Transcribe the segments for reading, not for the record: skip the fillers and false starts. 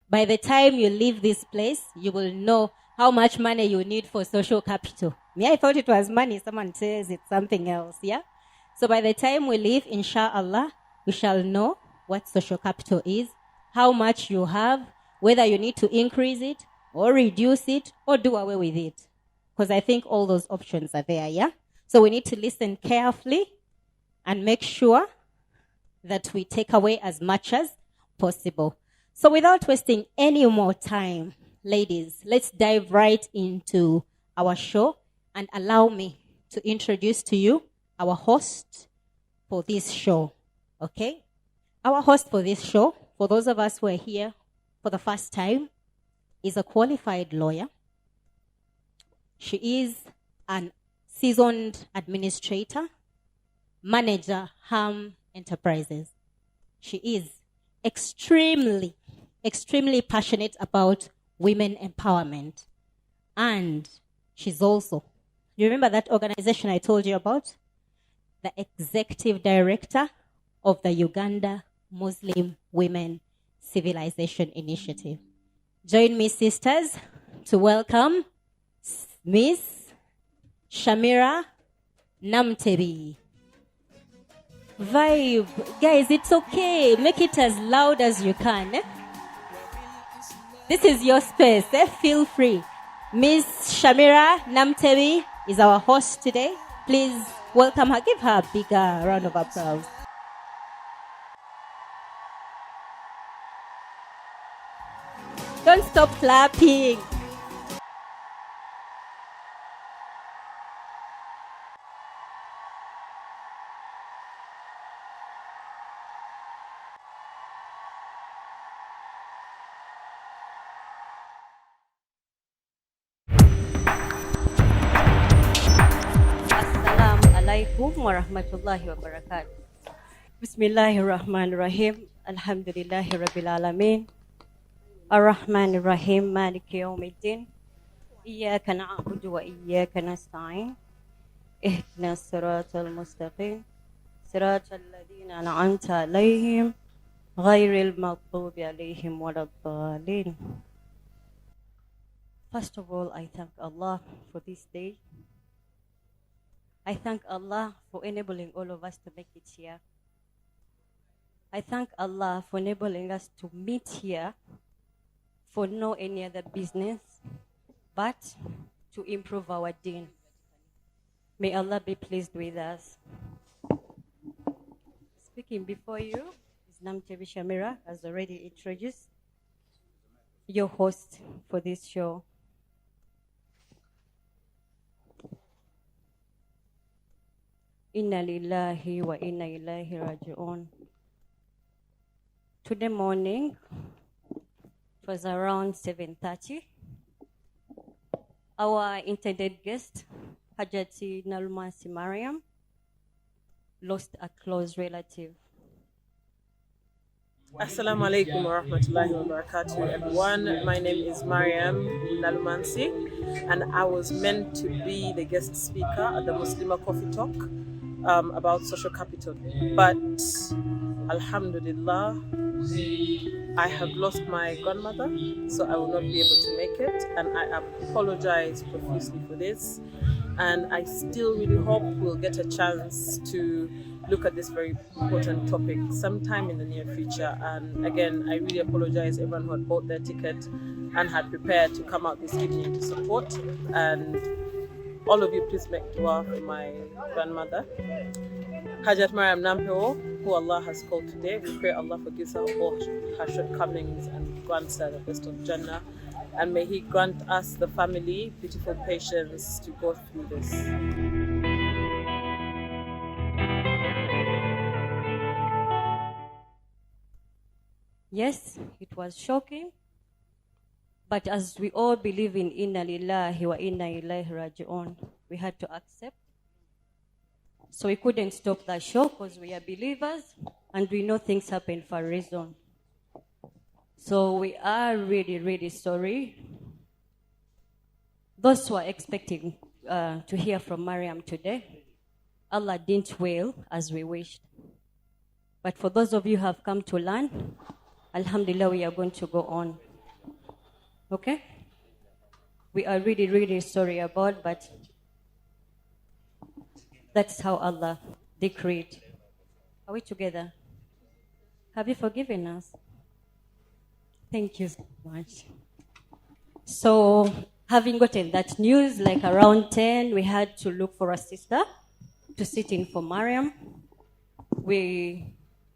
By the time you leave this place, you will know how much money you need for social capital. Me, I thought it was money. Someone says it's something else, yeah? So by the time we leave, inshallah, we shall know what social capital is, how much you have, whether you need to increase it or reduce it or do away with it. Because I think all those options are there, yeah? So we need to listen carefully and make sure that we take away as much as possible. So without wasting any more time, ladies, let's dive right into our show and allow me to introduce to you our host for this show, okay? Our host for this show, for those of us who are here for the first time, is a qualified lawyer. She is an seasoned administrator, manager, Ham Enterprises. She is extremely passionate about women empowerment. And she's also, you remember that organization I told you about? The executive director of the Uganda Muslim Women Civilization Initiative. Join me, sisters, to welcome Miss Shamirah Namutebi. Vibe. Guys, it's okay. Make it as loud as you can. Eh? This is your space. Eh? Feel free. Miss Shamirah Namutebi is our host today. Please welcome her. Give her a bigger round of applause. Don't stop clapping. Assalamualaikum warahmatullahi wabarakatuh. Bismillahirrahmanirrahim. Alhamdulillahi rabbil alamin. Ar-Rahmanir-Rahim. Maliki yawmiddin. Iyyaka na'budu wa iyyaka nasta'in. Ihdinas siratal mustaqim. Siratal ladzina an'amta 'alaihim ghairil maghdubi 'alaihim waladdallin. First of all, I thank Allah for this day. I thank Allah for enabling all of us to make it here. I thank Allah for enabling us to meet here for no any other business but to improve our deen. May Allah be pleased with us. Speaking before you is Namutebi Shamirah, as already introduced, your host for this show. Inna lillahi wa inna ilaihi raji'un. Today morning, it was around 7:30. Our intended guest, Hajati Nalumasi Mariam, lost a close relative. Assalamu alaikum wa rahmatullahi wa barakatuh, everyone. My name is Mariam Nalumansi, and I was meant to be the guest speaker at the Muslimah Coffee Talk about social capital. But Alhamdulillah, I have lost my grandmother, so I will not be able to make it, and I apologize profusely for this. And I still really hope we'll get a chance to look at this very important topic sometime in the near future. And again, I really apologize everyone who had bought their ticket and had prepared to come out this evening to support. And all of you, please make dua for my grandmother, Hajat Mariam Nampeo, who Allah has called today. We pray Allah forgives her all her shortcomings and grants her the best of Jannah. And may He grant us, the family, beautiful patience to go through this. Yes, it was shocking. But as we all believe in Inna lillahi wa inna ilaihi raji'un, we had to accept. So we couldn't stop that show because we are believers and we know things happen for a reason. So we are really, really sorry. Those who are expecting to hear from Mariam today, Allah didn't will as we wished. But for those of you who have come to learn, Alhamdulillah, we are going to go on. Okay? We are really, really sorry about, but that's how Allah decreed. Are we together? Have you forgiven us? Thank you so much. So, having gotten that news, like around 10, we had to look for a sister to sit in for Mariam.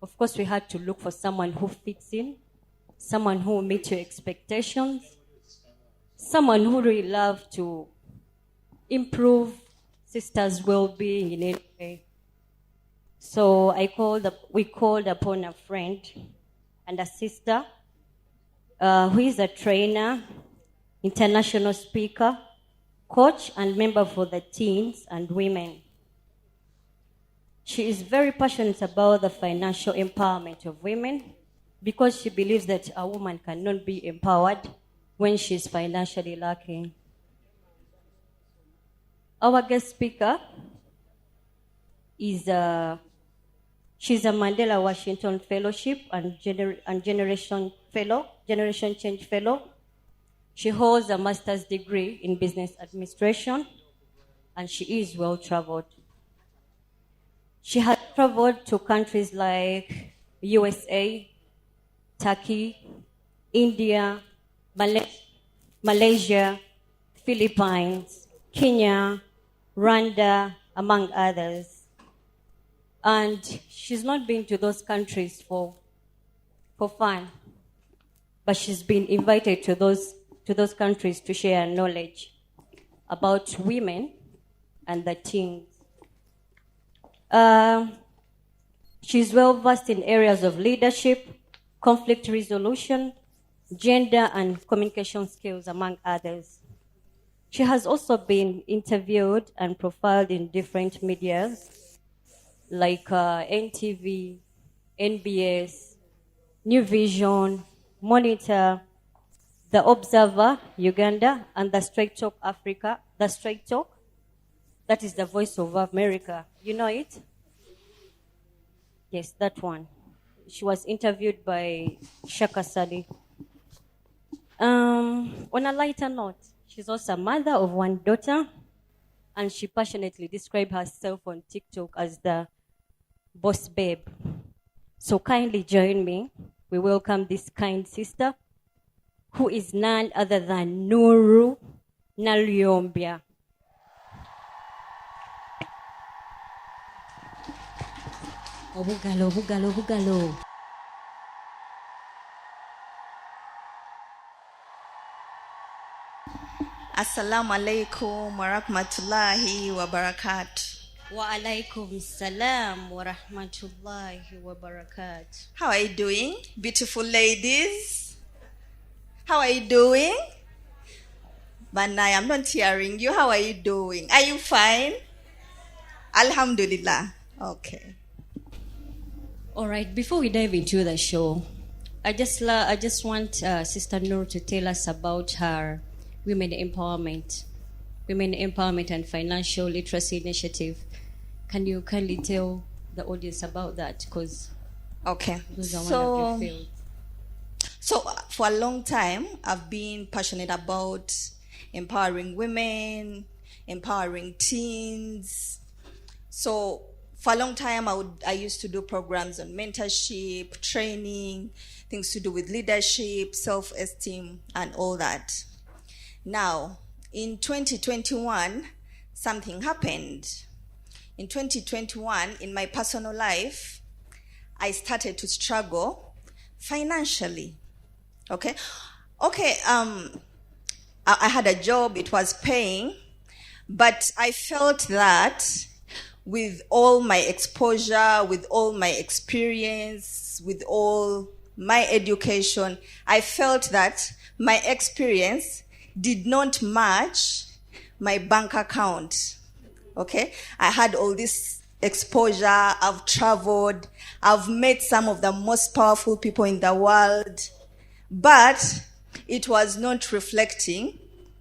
Of course, we had to look for someone who fits in, someone who will meet your expectations, someone who really loves to improve sisters' well-being in any way. So we called upon a friend and a sister who is a trainer, international speaker, coach, and member for the teens and women. She is very passionate about the financial empowerment of women because she believes that a woman cannot be empowered when she's financially lacking. Our guest speaker is she's a Mandela Washington Fellowship and Generation Change Fellow. She holds a master's degree in business administration, and she is well-traveled. She has traveled to countries like USA, Turkey, India, Malaysia, Philippines, Kenya, Rwanda, among others. And she's not been to those countries for fun, but she's been invited to those countries to share knowledge about women and the teens. She's well versed in areas of leadership, conflict resolution, gender and communication skills, among others. She has also been interviewed and profiled in different medias like NTV, NBS, New Vision, Monitor, The Observer, Uganda, and The Straight Talk Africa. The Straight Talk, that is the Voice of America. You know it? Yes, that one. She was interviewed by Shaka Sali. On a lighter note, she's also a mother of one daughter, and she passionately described herself on TikTok as the boss babe. So kindly join me. We welcome this kind sister, who is none other than Nulu Naluyobya. Obugalo, bugalo, bugalo. Assalamu alaikum wa rahmatullahi wa barakatuh. Wa alaikum salam wa rahmatullahi wa barakatuh. How are you doing, beautiful ladies? How are you doing? Banai, I'm not hearing you. How are you doing? Are you fine? Alhamdulillah. Okay. All right, before we dive into the show, I just want Sister Nur to tell us about her women empowerment and financial literacy initiative. Can you kindly tell the audience about that? Because okay, those are one of your fields. So for a long time, I've been passionate about empowering women, empowering teens. So for a long time, I used to do programs on mentorship, training, things to do with leadership, self-esteem, and all that. Now, in 2021, something happened. In 2021, in my personal life, I started to struggle financially. Okay. I had a job, it was paying, but I felt that with all my exposure, with all my experience, with all my education, I felt that my experience did not match my bank account. Okay? I had all this exposure, I've traveled, I've met some of the most powerful people in the world, but it was not reflecting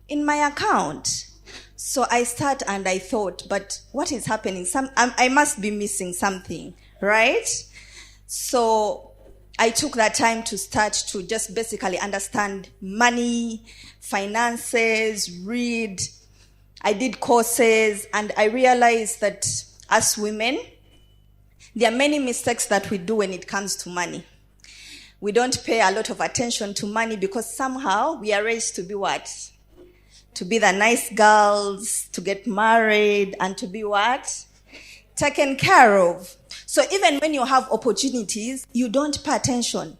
in my account. So I sat and I thought, but what is happening? I must be missing something, right? So I took that time to start to just basically understand money, finances, read. I did courses, and I realized that as women, there are many mistakes that we do when it comes to money. We don't pay a lot of attention to money because somehow we are raised to be what? To be the nice girls, to get married, and to be what? Taken care of. So even when you have opportunities, you don't pay attention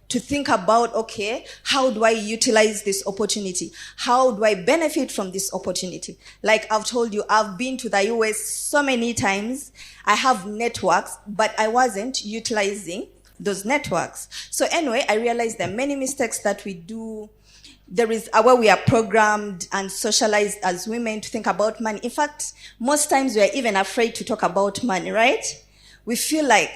to think about, okay, how do I utilize this opportunity? How do I benefit from this opportunity? Like I've told you, I've been to the US so many times. I have networks, but I wasn't utilizing those networks. So anyway, I realized there are many mistakes that we do. There is where we are programmed and socialized as women to think about money. In fact, most times we are even afraid to talk about money, right? We feel like,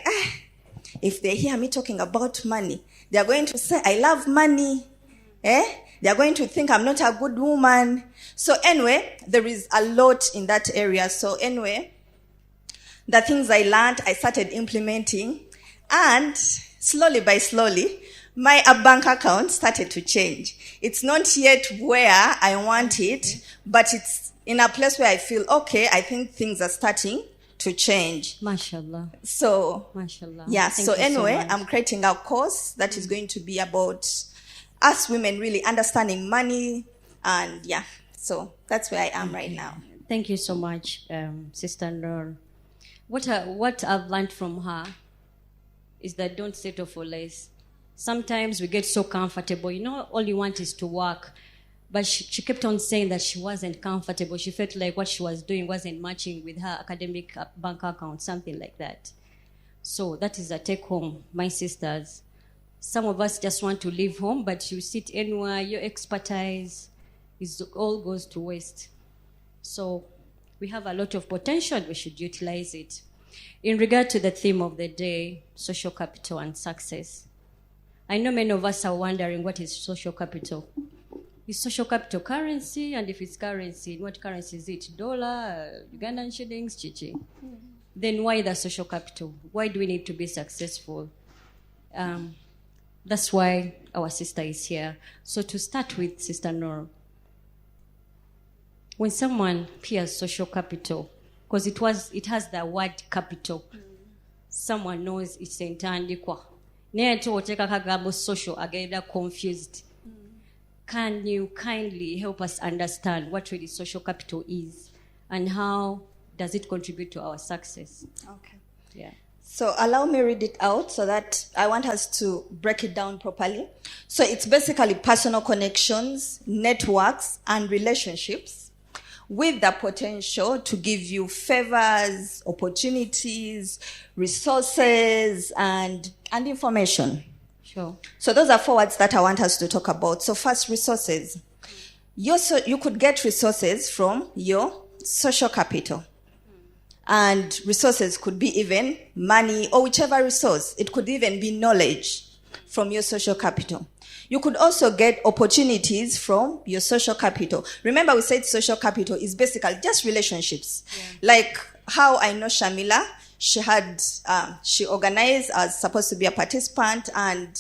if they hear me talking about money, they are going to say, I love money. They are going to think I'm not a good woman. So anyway, there is a lot in that area. So anyway, the things I learned, I started implementing. And slowly by slowly, my bank account started to change. It's not yet where I want it, but it's in a place where I feel, okay, I think things are starting to change. MashaAllah. So, MashaAllah. yeah, Thank so you anyway, much. I'm creating a course that is going to be about us women really understanding money. And yeah, so that's where I am right now. Thank you so much, Sister Nur. What I've learned from her is that don't settle for less. Sometimes we get so comfortable. You know, all you want is to work. But she kept on saying that she wasn't comfortable. She felt like what she was doing wasn't matching with her academic bank account, something like that. So that is a take home, my sisters. Some of us just want to leave home, but you sit anywhere, your expertise all goes to waste. So we have a lot of potential. We should utilize it. In regard to the theme of the day, social capital and success, I know many of us are wondering, what is social capital? Is social capital currency? And if it's currency, what currency is it? Dollar, Ugandan shillings, chichi? Then why the social capital? Why do we need to be successful? That's why our sister is here. So to start with, Sister Nur, when someone hears social capital, because it has the word capital, someone knows it's entandikwa. Naye tuoteka kagambo social agenda confused. Can you kindly help us understand what really social capital is and how does it contribute to our success? Okay. Yeah. So allow me read it out so that I want us to break it down properly. So it's basically personal connections, networks, and relationships with the potential to give you favors, opportunities, resources, and information. Sure. So those are 4 words that I want us to talk about. So first, resources. You could get resources from your social capital. And resources could be even money or whichever resource. It could even be knowledge from your social capital. You could also get opportunities from your social capital. Remember, we said social capital is basically just relationships. Yeah. Like how I know Shamirah, she organized as supposed to be a participant, and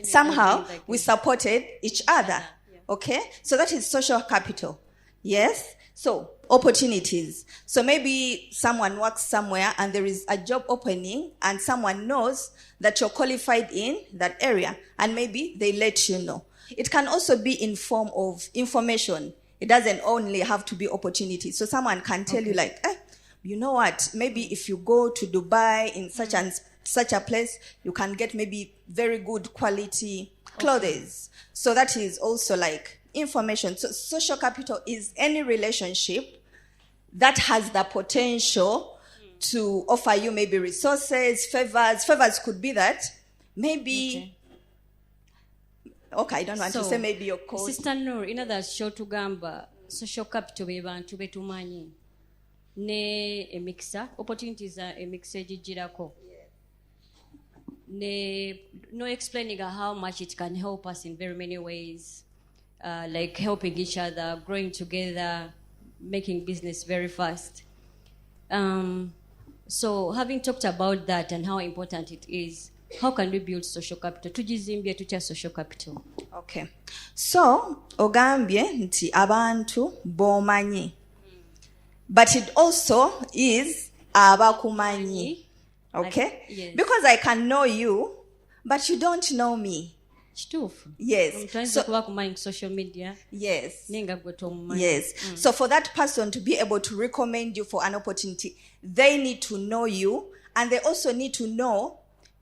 somehow we supported each other. Yeah. Okay? So that is social capital. Yes? So, opportunities. So maybe someone works somewhere and there is a job opening and someone knows that you're qualified in that area and maybe they let you know. It can also be in form of information. It doesn't only have to be opportunity. So someone can tell you like, you know what, maybe if you go to Dubai in such and such a place, you can get maybe very good quality clothes. So that is also like information. So social capital is any relationship that has the potential to offer you maybe resources, favors. Favors could be that maybe, okay, I don't want to say maybe your code. Sister Nur, in other shotugamba, social capital be bantu betumanyi. Ne emixa, opportunities are emixa jijirako. No explaining how much it can help us in very many ways. Like helping each other, growing together, making business very fast. So having talked about that and how important it is, how can we build social capital? Tujizimbye tutya social capital? Okay. So, ogambye nti abantu bomanyi. But it also is abakumanyi. Okay? Yes. Because I can know you, but you don't know me. Kituufu. Yes. So, kuba kumanyi social media. Yes. Nenga gwe tomumanyi. Yes. So for that person to be able to recommend you for an opportunity, they need to know you, and they also need to know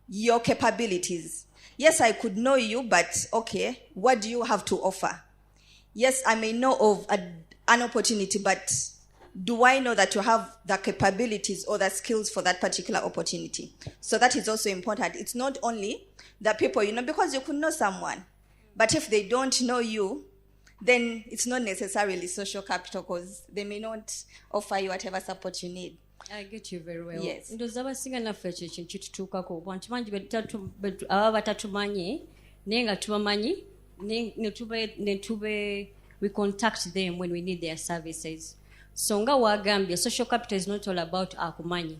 your capabilities. Yes, I could know you, but okay, what do you have to offer? Yes, I may know of an opportunity, but do I know that you have the capabilities or the skills for that particular opportunity? So that is also important. It's not only the people, because you could know someone, but if they don't know you, then it's not necessarily social capital, because they may not offer you whatever support you need. I get you very well. Yes. Ndoza abasinga naffe ekyo ekintu kitutuukako. Abantu bangi ababa batatumanyi naye nga tubamanyi we contact them when we need their services. So nga wagambye, social capital is not all about akumanyi,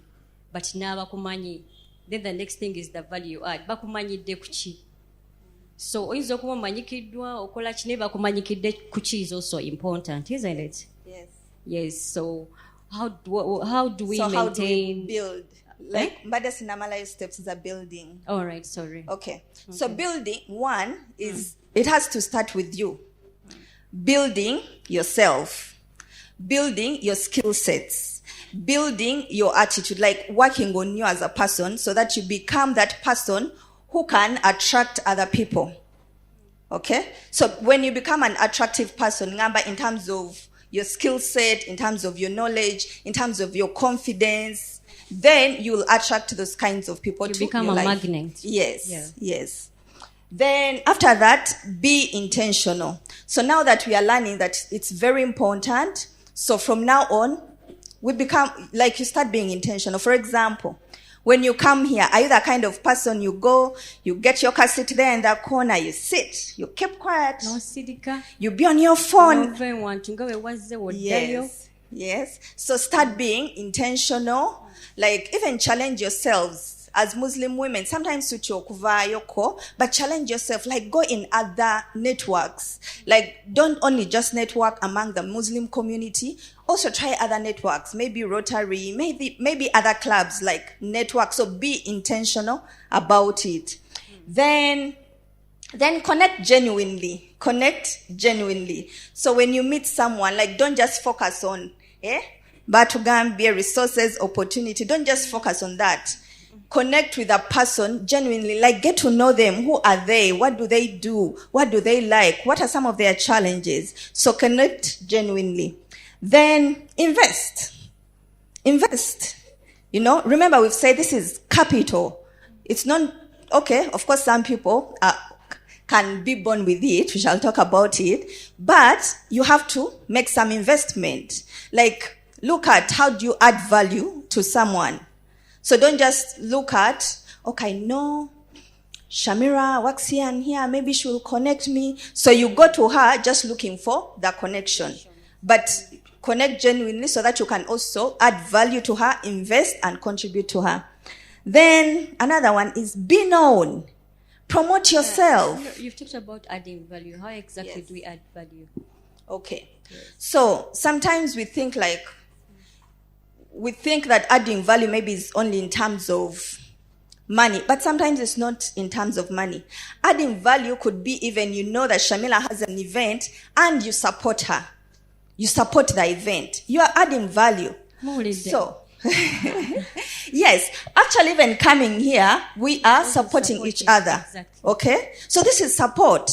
but n'abakumanyi. Then the next thing is the value you add. Bakumanyidde kuki. So oyinza okuba omanyikiddwa okola ki naye bakumanyikidde kuki is also important, isn't it? Yes. Yes. So how do we maintain? How do we build? Like Mbada Sinamalayo steps is a building. All right, sorry. Okay. So building, one is, it has to start with you. Building yourself. Building your skill sets. Building your attitude, like working on you as a person so that you become that person who can attract other people. Okay? So when you become an attractive person, in terms of your skill set, in terms of your knowledge, in terms of your confidence, then you'll attract those kinds of people you to become your a life. magnet. Yes, Yeah. yes. Then after that, be intentional. So now that we are learning that it's very important, so from now on, we become, like you start being intentional. For example, when you come here, are you the kind of person you go, you get your car seat there in the corner, you sit, you keep quiet, No sidika. you be on your phone? Yes. Yes. So start being intentional, like even challenge yourselves. As Muslim women, sometimes kuva yoko, but challenge yourself, like go in other networks. Like don't only just network among the Muslim community, also try other networks, maybe Rotary, maybe other clubs, like networks. So be intentional about it. Then connect genuinely. So when you meet someone, like don't just focus on, Batugambia resources, opportunity. Don't just focus on that. Connect with a person genuinely, like get to know them. Who are they? What do they do? What do they like? What are some of their challenges? So connect genuinely. Then invest. Remember we've said this is capital. It's not, okay, of course some people can be born with it. We shall talk about it. But you have to make some investment. Like look at how do you add value to someone. So don't just look at, okay, no, Shamirah works here and here, maybe she will connect me. So you go to her just looking for the connection. But connect genuinely so that you can also add value to her, invest and contribute to her. Then another one is be known. Promote yourself. You've talked about adding value. How exactly do we add value? Okay. Yes. So sometimes we think that adding value maybe is only in terms of money, but sometimes it's not in terms of money. Adding value could be even that Shamirah has an event and you support her. You support the event. You are adding value. So, yes, actually even coming here, we are supporting each other. Exactly. Okay? So this is support.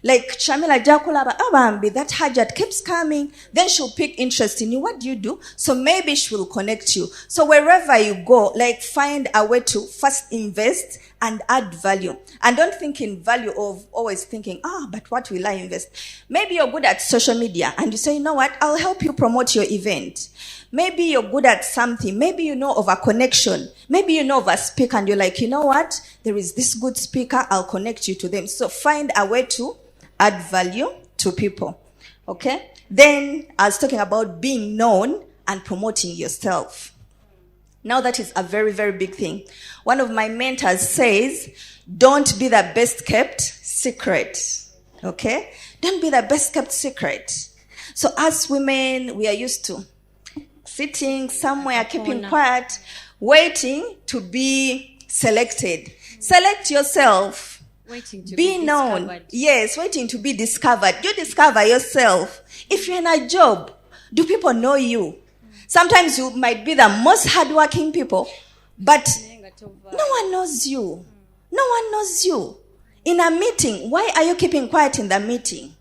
Like Shamirah Jakulaba Abambi, that Hajat keeps coming, then she'll pick interest in you. What do you do? So maybe she will connect you. So wherever you go, like find a way to first invest and add value. And don't think in value of always thinking, but what will I invest? Maybe you're good at social media and you say, you know what, I'll help you promote your event. Maybe you're good at something. Maybe you know of a connection. Maybe you know of a speaker and you're like, you know what, there is this good speaker, I'll connect you to them. So find a way to add value to people. Okay? Then I was talking about being known and promoting yourself. Now that is a very, very big thing. One of my mentors says, don't be the best kept secret. Okay? Don't be the best kept secret. So as women, we are used to sitting somewhere, keeping quiet, waiting to be selected. Select yourself. Waiting to be known. Discovered. Yes, waiting to be discovered. You discover yourself. If you're in a job, do people know you? Sometimes you might be the most hardworking people, but no one knows you. No one knows you. In a meeting, why are you keeping quiet in the meeting?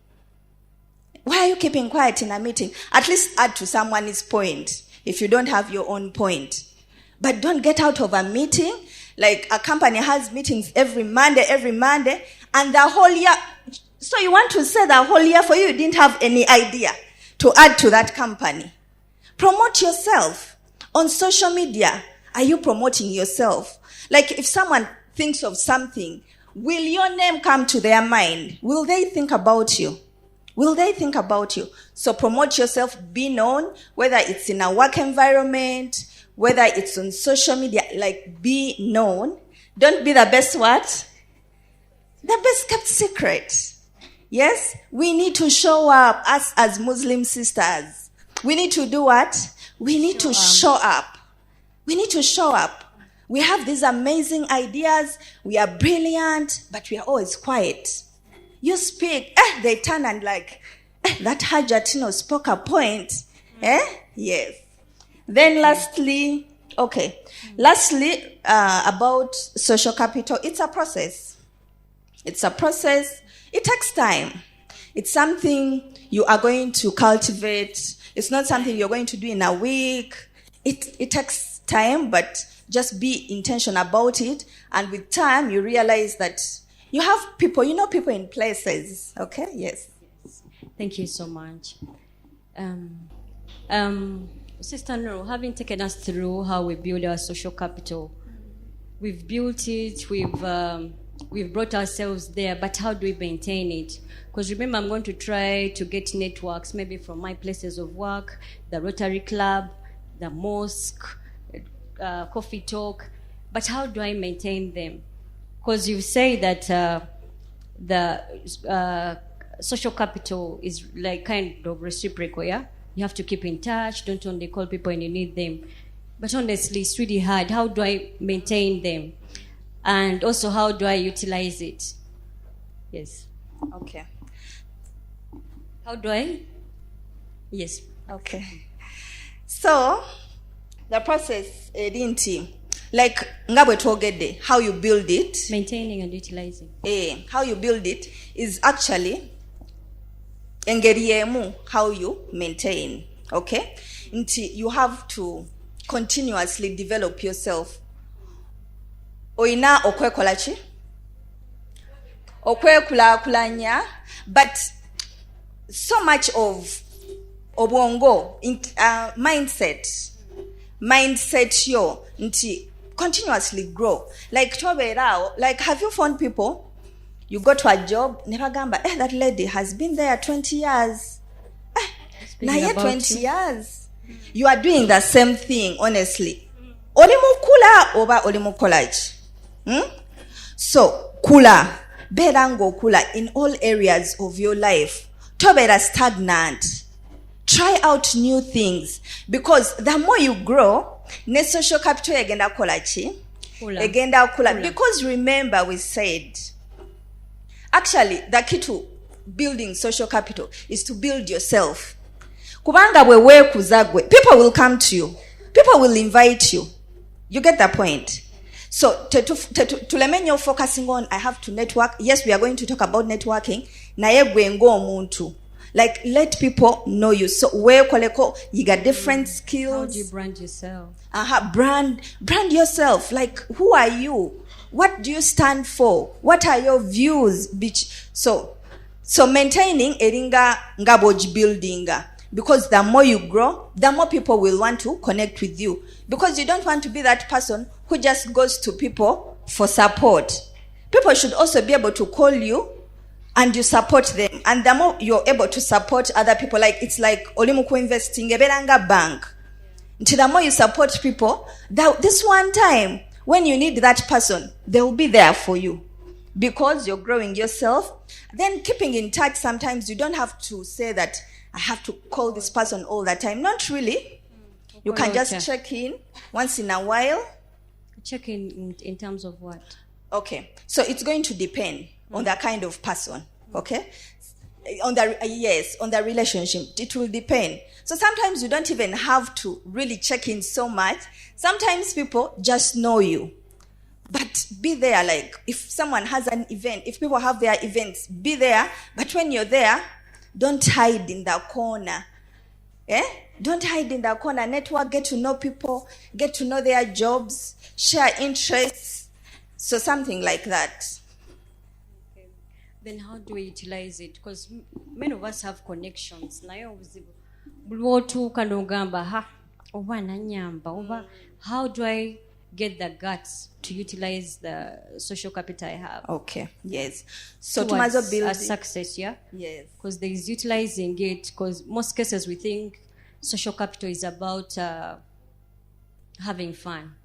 Why are you keeping quiet in a meeting? At least add to someone's point if you don't have your own point. But don't get out of a meeting. Like a company has meetings every Monday, and the whole year. So you want to say the whole year for you didn't have any idea to add to that company. Promote yourself. On social media, are you promoting yourself? Like if someone thinks of something, will your name come to their mind? Will they think about you? Will they think about you? So promote yourself, be known, whether it's in a work environment, whether it's on social media, like be known. Don't be the best what? The best kept secret. Yes? We need to show up, us as Muslim sisters. We need to do what? We need to show up. We need to show up. We have these amazing ideas. We are brilliant, but we are always quiet. You speak, they turn and like, that Hajatino spoke a point. Yes. Then lastly, about social capital, it's a process. It's a process. It takes time. It's something you are going to cultivate. It's not something you're going to do in a week. It takes time, but just be intentional about it. And with time, you realize that you have people, people in places. Okay? Yes. Thank you so much. Sister Nuru, having taken us through how we build our social capital, we've built it, we've brought ourselves there, but how do we maintain it? Because remember, I'm going to try to get networks, maybe from my places of work, the Rotary Club, the mosque, coffee talk, but how do I maintain them? Because you say that the social capital is like kind of reciprocal, yeah? You have to keep in touch, don't only call people when you need them. But honestly, it's really hard. How do I maintain them? And also, how do I utilize it? Yes. Okay. How do I? Yes. Okay. So, the process, like ngabwe twogedde, how you build it. Maintaining and utilizing. How you build it is actually engeri yemu how you maintain. Okay? You have to continuously develop yourself. Oina okwekola ki? Okwekulakulanya, but so much of obwongo mindset yo nti continuously grow. Like toberao, like have you found people, you go to a job, never gamba, that lady has been there 20 years. Na ye 20 years. You are doing the same thing, honestly. Olimukula oba olimukolaji. So, kula. Berango kula in all areas of your life. Tobera stagnant. Try out new things. Because the more you grow, ne social capital egenda kolachi. Egenda kula. Because remember we said, actually, the key to building social capital is to build yourself. Kubanga wewe kuzagwe. People will come to you. People will invite you. You get the point? So, tulemenyo focusing on, I have to network. Yes, we are going to talk about networking. Naye gwengo omuntu. Like, let people know you. So, where koleko, you got different skills. How do you brand yourself? Brand yourself. Like, who are you? What do you stand for? What are your views? So maintaining eringa ngaboj building. Because the more you grow, the more people will want to connect with you. Because you don't want to be that person who just goes to people for support. People should also be able to call you and you support them. And the more you're able to support other people, like it's like Olimuku investing, Eberanga Bank. Until the more you support people, that this one time when you need that person, they will be there for you because you're growing yourself. Then keeping in touch, sometimes you don't have to say that I have to call this person all the time. Not really. You can just check in once in a while. Check in terms of what? Okay. So it's going to depend on the kind of person. Okay? On the relationship. It will depend. So sometimes you don't even have to really check in so much. Sometimes people just know you. But be there, like if someone has an event, if people have their events, be there. But when you're there, don't hide in the corner. Don't hide in the corner. Network, get to know people, get to know their jobs, share interests. So something like that. Okay. Then how do we utilize it? Because many of us have connections. How do I get the guts to utilize the social capital I have? Okay, yes. So towards to build a success, yeah? Yes. Because there is utilizing it, because most cases we think social capital is about having fun.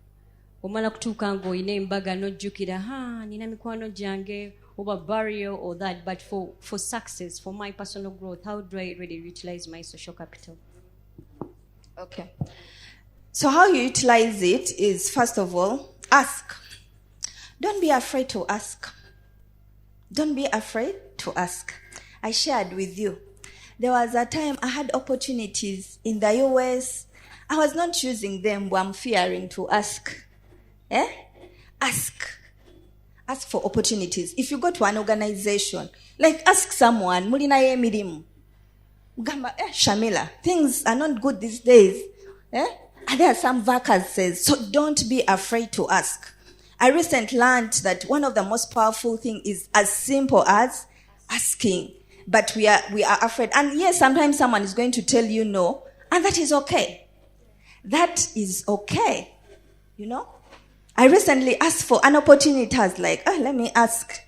Omala kutuuka ng'olina embaga n'ojjukira nina mikwano gyange oba burial or that, but for success, for my personal growth, how do I really utilize my social capital? Okay. So how you utilize it is, first of all, ask. Don't be afraid to ask. Don't be afraid to ask. I shared with you. There was a time I had opportunities in the US. I was not choosing them, but I'm fearing to ask. Ask. Ask for opportunities. If you go to an organization, like ask someone, mulina ye mirimu. Shamirah, things are not good these days. And there are some vacancies, so don't be afraid to ask. I recently learned that one of the most powerful things is as simple as asking. But we are afraid. And yes, sometimes someone is going to tell you no, and that is okay. That is okay. You know? I recently asked for an opportunity. I was like, let me ask.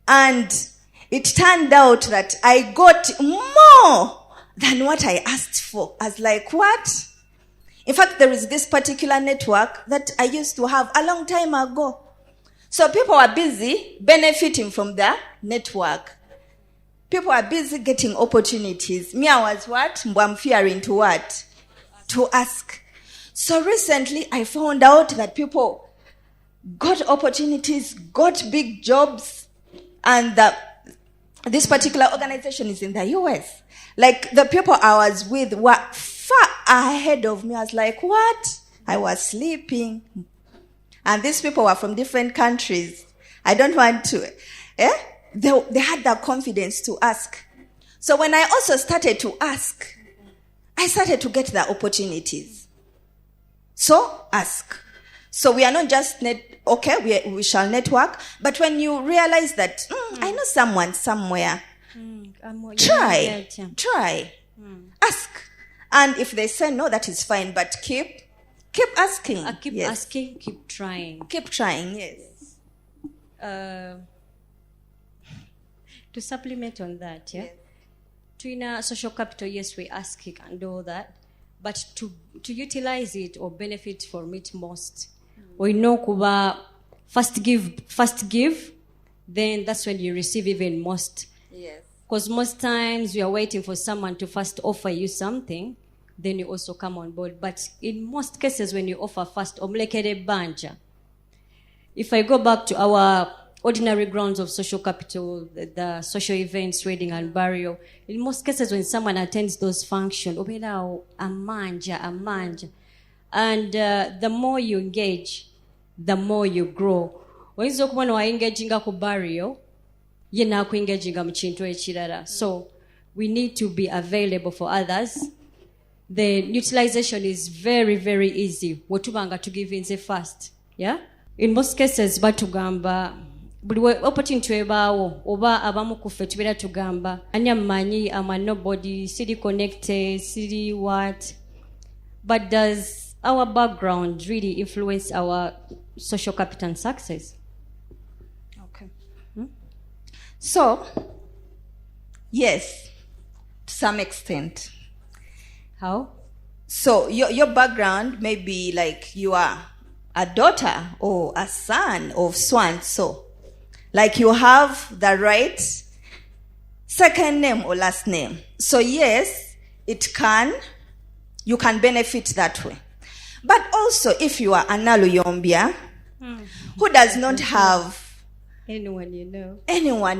And it turned out that I got more than what I asked for. I was like, what? In fact, there is this particular network that I used to have a long time ago. So people are busy benefiting from the network. People are busy getting opportunities. Me, I was what? I'm fearing to what? To ask. So recently, I found out that people got opportunities, got big jobs, and this particular organization is in the US. Like, the people I was with were far ahead of me. I was like, what? I was sleeping. And these people were from different countries. I don't want to. They had the confidence to ask. So when I also started to ask, I started to get the opportunities. So ask. So we are not just we shall network, but when you realize that I know someone somewhere, try, ask. And if they say no, that is fine, but keep asking. Keep asking, keep trying. Keep trying, yes. To supplement on that, yeah? To in a social capital, yes, we ask it and all that, but to utilize it or benefit from it most, we know kuba first give, then that's when you receive even most. Yes. Because most times we are waiting for someone to first offer you something, then you also come on board. But in most cases, when you offer first, omlekere banja. If I go back to our ordinary grounds of social capital, the social events, wedding and burial, in most cases when someone attends those functions, obela amanja. And the more you engage, the more you grow. When you engaging ku burial, you're not engaging mu kintu ekirala. So we need to be available for others. The utilization is very, very easy. Wetubanga to give in the first. Yeah? In most cases, batugamba buli opportunity ebaawo oba abamu ku ffe tubeera tugamba ani amanyi ama nobody siri connected siri what, but does our background really influence our social capital and success? Okay. So yes, to some extent. How? So your background may be like you are a daughter or a son of so and so. Like you have the right second name or last name. So yes, you can benefit that way. But also if you are a Naluyobya who does not have Anyone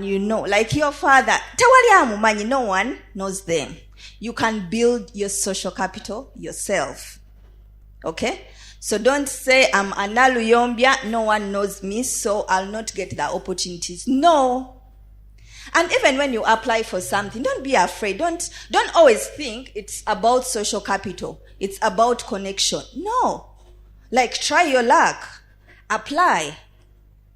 you know. Like your father, tewali amumanyi, no one knows them. You can build your social capital yourself. Okay? So don't say I'm a Naluyobya, no one knows me, so I'll not get the opportunities. No. And even when you apply for something, don't be afraid. Don't always think it's about social capital. It's about connection. No. Like try your luck. Apply.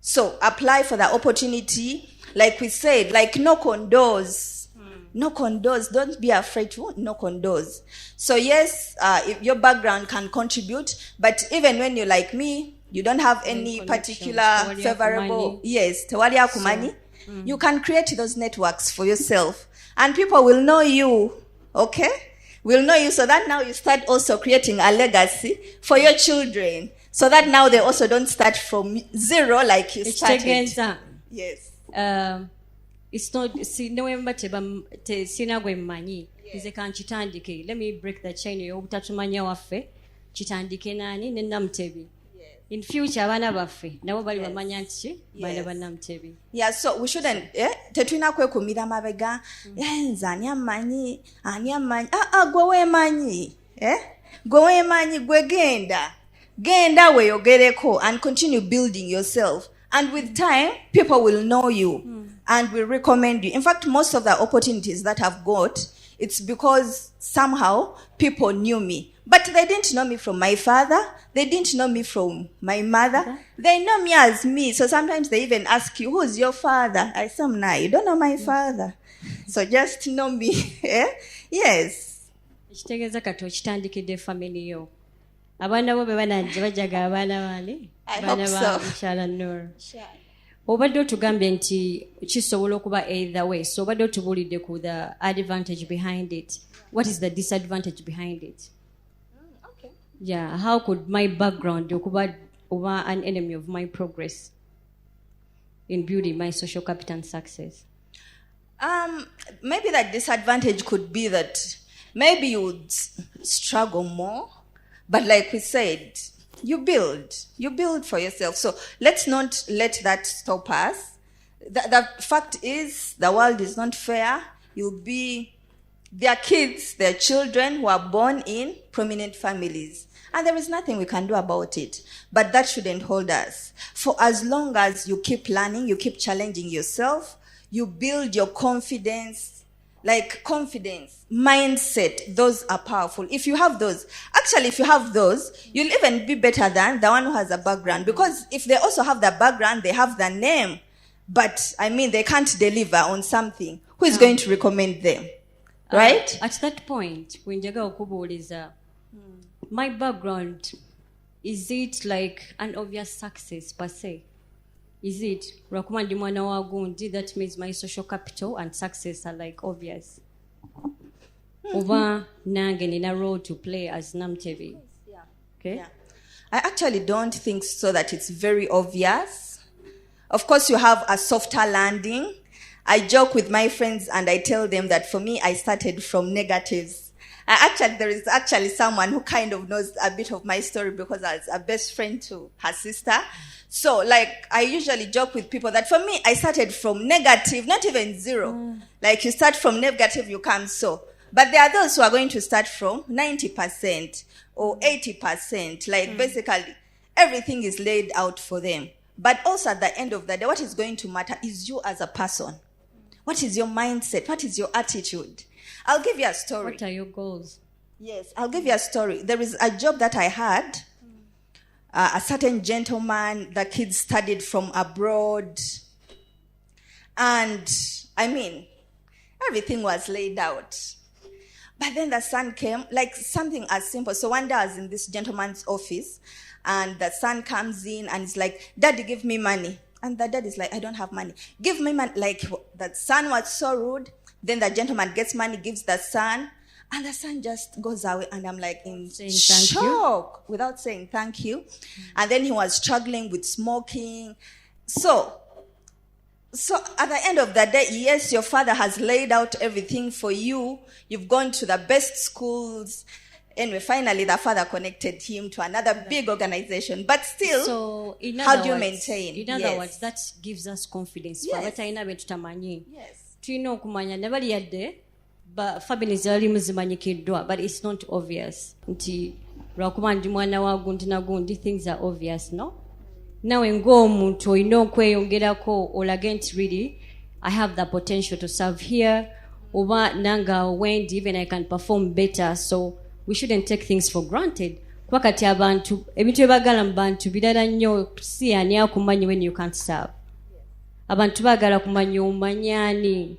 So apply for the opportunity. Like we said, like knock on doors. Knock on doors. Don't be afraid to knock on doors. So yes, if your background can contribute, but even when you're like me, you don't have any particular favorable, yes, tewali akumanyi, you can create those networks for yourself. And people will know you, okay? Will know you, so that now you start also creating a legacy for your children. So that now they also don't start from zero like you started. Yes. It's not sinagwe mmanyi nze kanchitandike. Let me break the chain y'obutatumanya waffe kitandike nani ne Namutebi. In future abaana baffe nabo bali bamanya nti baana ba Namutebi. Yeah, so we shouldn't tetulina kwekumira mabega nze ani amanyi gwe weemanyi gwe weemanyi gwe genda weyogereko and continue building yourself. And with time, people will know you and will recommend you. In fact, most of the opportunities that I've got, it's because somehow people knew me. But they didn't know me from my father. They didn't know me from my mother. They know me as me. So sometimes they even ask you, who's your father? I say, nah, you don't know my father. So just know me. Yes. Ekitegeeza kati okitandikidde family yo. Abaana bo be banajja bajaga abaana baani baana ba inshallah Nur. Obadde otugambye nti kisobola okuba either way. So obadde otubuulidde ku the advantage behind it. What is the disadvantage behind it? Okay. Yeah, how could my background okuba an enemy of my progress in building my social capital and success? Maybe that disadvantage could be that maybe you would struggle more. But like we said, you build for yourself. So let's not let that stop us. The fact is, the world is not fair. Their kids, their children who are born in prominent families. And there is nothing we can do about it. But that shouldn't hold us. For as long as you keep learning, you keep challenging yourself, you build your confidence, mindset, those are powerful. If you have those, you'll even be better than the one who has a background. Because if they also have the background, they have the name, but they can't deliver on something, who is going to recommend them? Right? At that point, when Jaga okubuuliza, my background, is it like an obvious success per se? Is it lwakuba ndi mwana wa gundi, that means my social capital and success are like obvious? Oba nange nina role to play as Namutebi? Yeah. Okay. Yeah. I actually don't think so that it's very obvious. Of course, you have a softer landing. I joke with my friends and I tell them that for me, I started from negatives. There is actually someone who kind of knows a bit of my story because I was a best friend to her sister. So, I usually joke with people that for me, I started from negative, not even zero. You start from negative, you come so. But there are those who are going to start from 90% or 80%. Basically, everything is laid out for them. But also at the end of the day, what is going to matter is you as a person. What is your mindset? What is your attitude? I'll give you a story. What are your goals? Yes, I'll give you a story. There is a job that I had. A certain gentleman, the kids studied from abroad. And, everything was laid out. But then the son came, something as simple. So one day I was in this gentleman's office, and the son comes in and is like, Daddy, give me money. And the dad is like, I don't have money. Give me money. The son was so rude. Then the gentleman gets money, gives the son. And the son just goes away, and I'm like in Saying thank you. shock without saying thank you. And then he was struggling with smoking. So at the end of the day, yes, your father has laid out everything for you. You've gone to the best schools. Anyway, finally, the father connected him to another big organization. But still, So, how do you maintain? In other words, that gives us confidence. Yes. Yes. Tulina okumanya ne bali yadde family zalimu zimanyikiddwa, but it's not obvious nti lwakuba ndi mwana wa gundi na gundi, things are obvious, no? Nawe ng'omuntu olina okweyongerako olage nti really I have the potential to serve here, oba nanga when even I can perform better. So we shouldn't take things for granted. Kuba kati abantu ebintu byebagala mu bantu birala nnyo, si ani akumanyi when you can't serve. Abantu bagala kumanya omanyani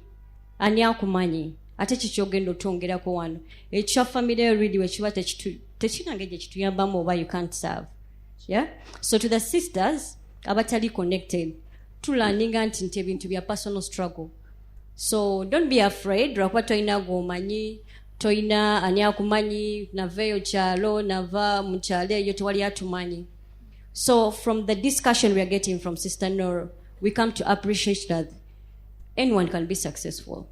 ani akumanyi ate kikyogenda otwongerako wano ekya family already wekiba tekinange gye kituyambamu oba you can't serve. Yeah? So to the sisters abatali connected, tulaninga nti ebintu bya personal struggle. So don't be afraid lwakuba toyina gwomanyi, toyina ani akumanyi, naveeyo kyalo, nava mu kyalo eyo tewali atumanyi. So from the discussion we are getting from Sister Nuru, we come to appreciate that anyone can be successful.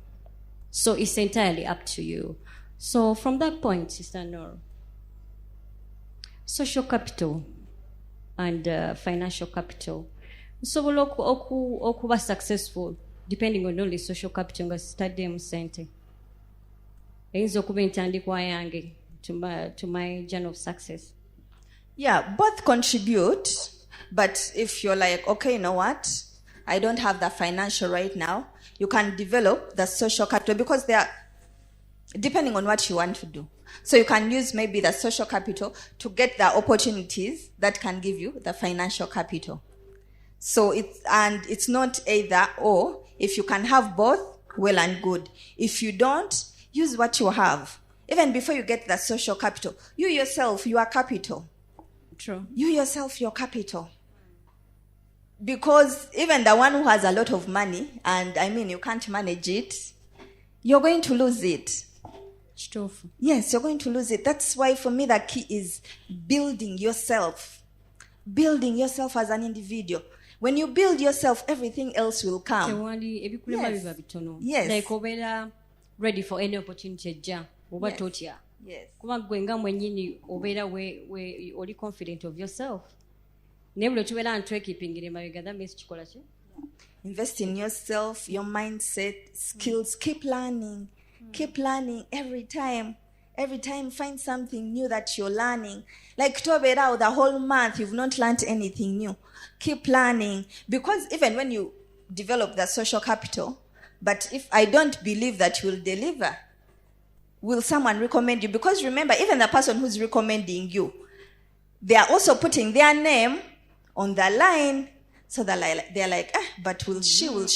So it's entirely up to you. So from that point, Sister Nuru, social capital and financial capital. So okuba successful depending on only social capital nga study mu sente. Eyinza okuba entandikwa yange to my journey of success. Yeah, both contribute. But if you're like, okay, you know what? I don't have the financial right now. You can develop the social capital because they are depending on what you want to do. So you can use maybe the social capital to get the opportunities that can give you the financial capital. So it's not either or. If you can have both, well and good. If you don't, use what you have. Even before you get the social capital, you yourself, you are capital. True. You yourself, your capital. Because even the one who has a lot of money, and I mean you can't manage it, you're going to lose it. Stuff. Yes, you're going to lose it. That's why for me the key is building yourself. Building yourself as an individual. When you build yourself, everything else will come. Yes. Like obera ready for any opportunity ejja oba totya. Yes. Kuba gwe nga mwennyini obeera we oli confident of yourself. Nebula tubeera ntwekipingire mabega, that means kikola ki? Invest in yourself, your mindset, skills. Keep learning. Keep learning every time. Every time find something new that you're learning. Like Toberao, the whole month you've not learned anything new. Keep learning. Because even when you develop the social capital, but if I don't believe that you will deliver, will someone recommend you? Because remember, even the person who's recommending you, they are also putting their name on the line. So they're like, but will she not?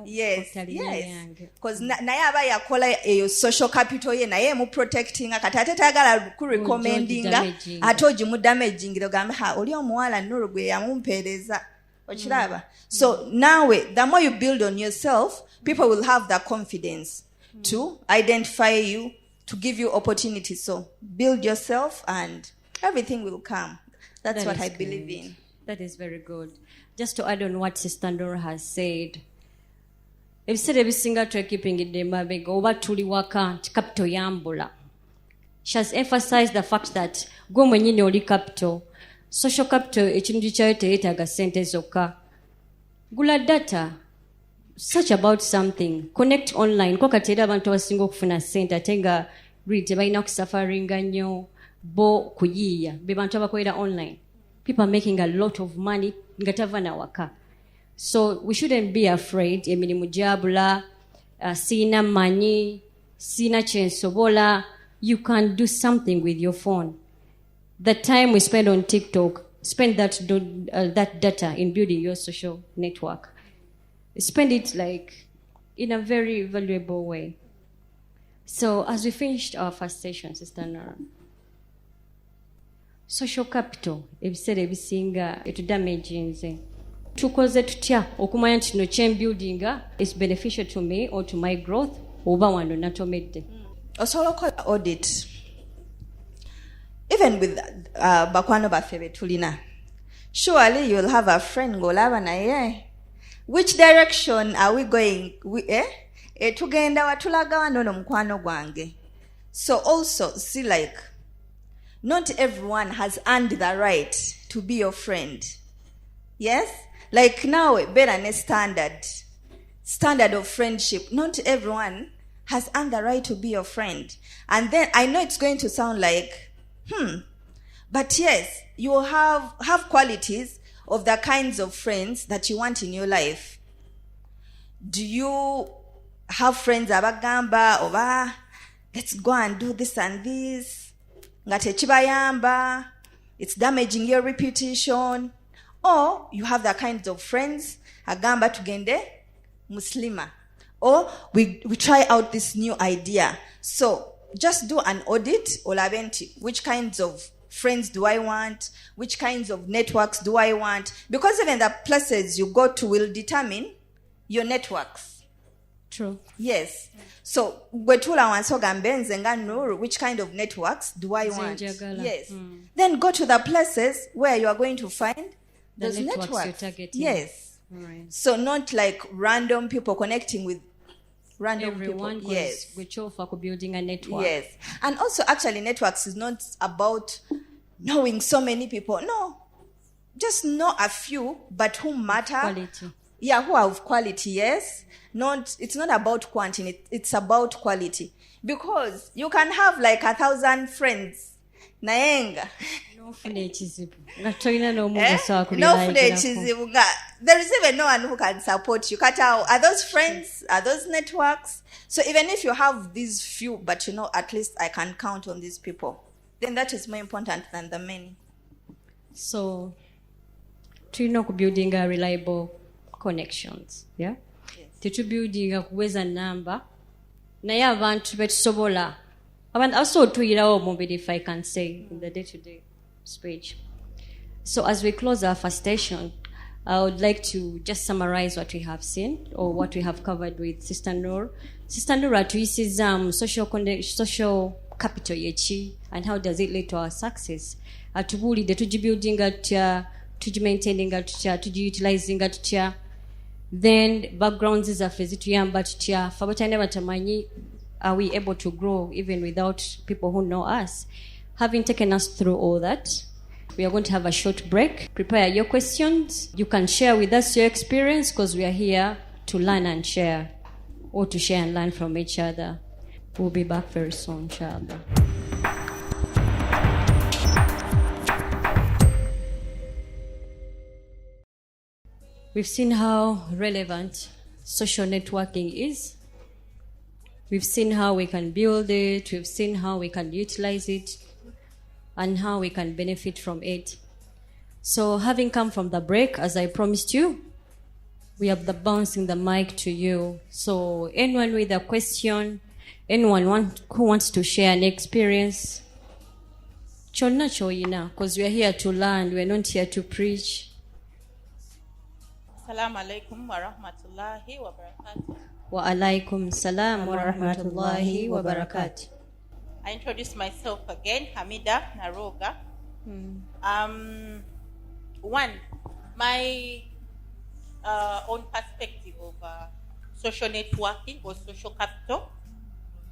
Yes. Because naye aba yakola eyo social capital ye naye mu protecting akati tagala ku recommending ate ogimu damaging ogamba oli omuwala Nuru gwe yamumpeereza okiraba. So now the more you build on yourself, people will have the confidence to identify you, to give you opportunities. So build yourself and everything will come. That's what I believe in. That is very good. Just to add on what Sister Nuru has said, ebiseera ebisinga twekipingidde mabega oba tuli waka nti capital yambula. She has emphasized the fact that gwe mwennyini oli capital. Social capital ekintu kyayo teyeetaaga ssente zokka. Gula data. Search about something. Connect online. Kwa kati era abantu abasinga okufuna ssente ate nga really tebalina kusafaringa nnyo bo kuyiiya. Be bantu abakolera online. People are making a lot of money nga tava na waka. So we shouldn't be afraid. Emirimu gyabula, sina manyi, sina kyensobola. You can do something with your phone. The time we spend on TikTok, spend that data in building your social network. Spend it like in a very valuable way. So as we finished our first session, Sister Nuru, social capital ebiseera ebisinga etudamage nze tukoze tutya okumanya nti kino kyembuildinga is beneficial to me or to my growth oba wano natomedde. osobola okola audit even with bakwano baffe betulina. Surely you'll have a friend ng'olaba naye, which direction are we going? Tugenda watulaga wano no mukwano gwange. So also see, like, not everyone has earned the right to be your friend. Yes? Like now, better ne standard of friendship. Not everyone has earned the right to be your friend. And then I know it's going to sound like, but yes, you will have qualities of the kinds of friends that you want in your life. Do you have friends abagamba oba let's go and do this and this, nga tekibayamba, it's damaging your reputation? Or you have the kinds of friends agamba tugende Muslimah, or we try out this new idea. So just do an audit olabe nti which kinds of friends do I want, which kinds of networks do I want, because even the places you go to will determine your networks. True. Yes. So gwetula wansoga mbenze nga Nuru, which kind of networks do I want? Yes. Then go to the places where you are going to find those networks you're targeting. Yes. Right. So not like random people connecting with random everyone people. Yes. Which offer building a network. Yes. And also actually networks is not about knowing so many people. No. Just know a few, but who matter. Quality. Yeah, who have quality, yes. It's not about quantity, it's about quality. Because you can have like 1,000 friends. Nayenga. No ekizibu. Nga tolina n'omuntu ekizibu. There is even no one who can support you. Are those friends? Are those networks? So even if you have these few, but you know, at least I can count on these people, then that is more important than the many. So, tulina building a reliable connections, yeah? Yes. Tetubuildinga kuweza namba naye abantu betusobola abantu abasobotuyirawo omubiri, if I can say, in the day-to-day speech. So as we close our first station, I would like to just summarize what we have seen or what we have covered with Sister Nur. Sister Nur atuisiza social capital yechi and how does it lead to our success. Atubuulidde tugibuildinga tutya, tugimaintaininga tutya, tugiutilinga tutya. Then backgrounds zaffe zituyamba tutya, ffe abatalina batamanyi, are we able to grow even without people who know us? Having taken us through all that, we are going to have a short break. Prepare your questions. You can share with us your experience because we are here to learn and share, or to share and learn from each other. We'll be back very soon, inshallah. We've seen how relevant social networking is. We've seen how we can build it. We've seen how we can utilize it and how we can benefit from it. So having come from the break, as I promised you, we are bouncing the mic to you. So anyone with a question, anyone who wants to share an experience, chonna choyina, because we are here to learn. We're not here to preach. Assalamu alaikum wa rahmatullahi wa barakatuh. Wa alaikum salam wa rahmatullahi wa barakatuh. I introduce myself again, Hamida Naroga. One, my own perspective of social networking or social capital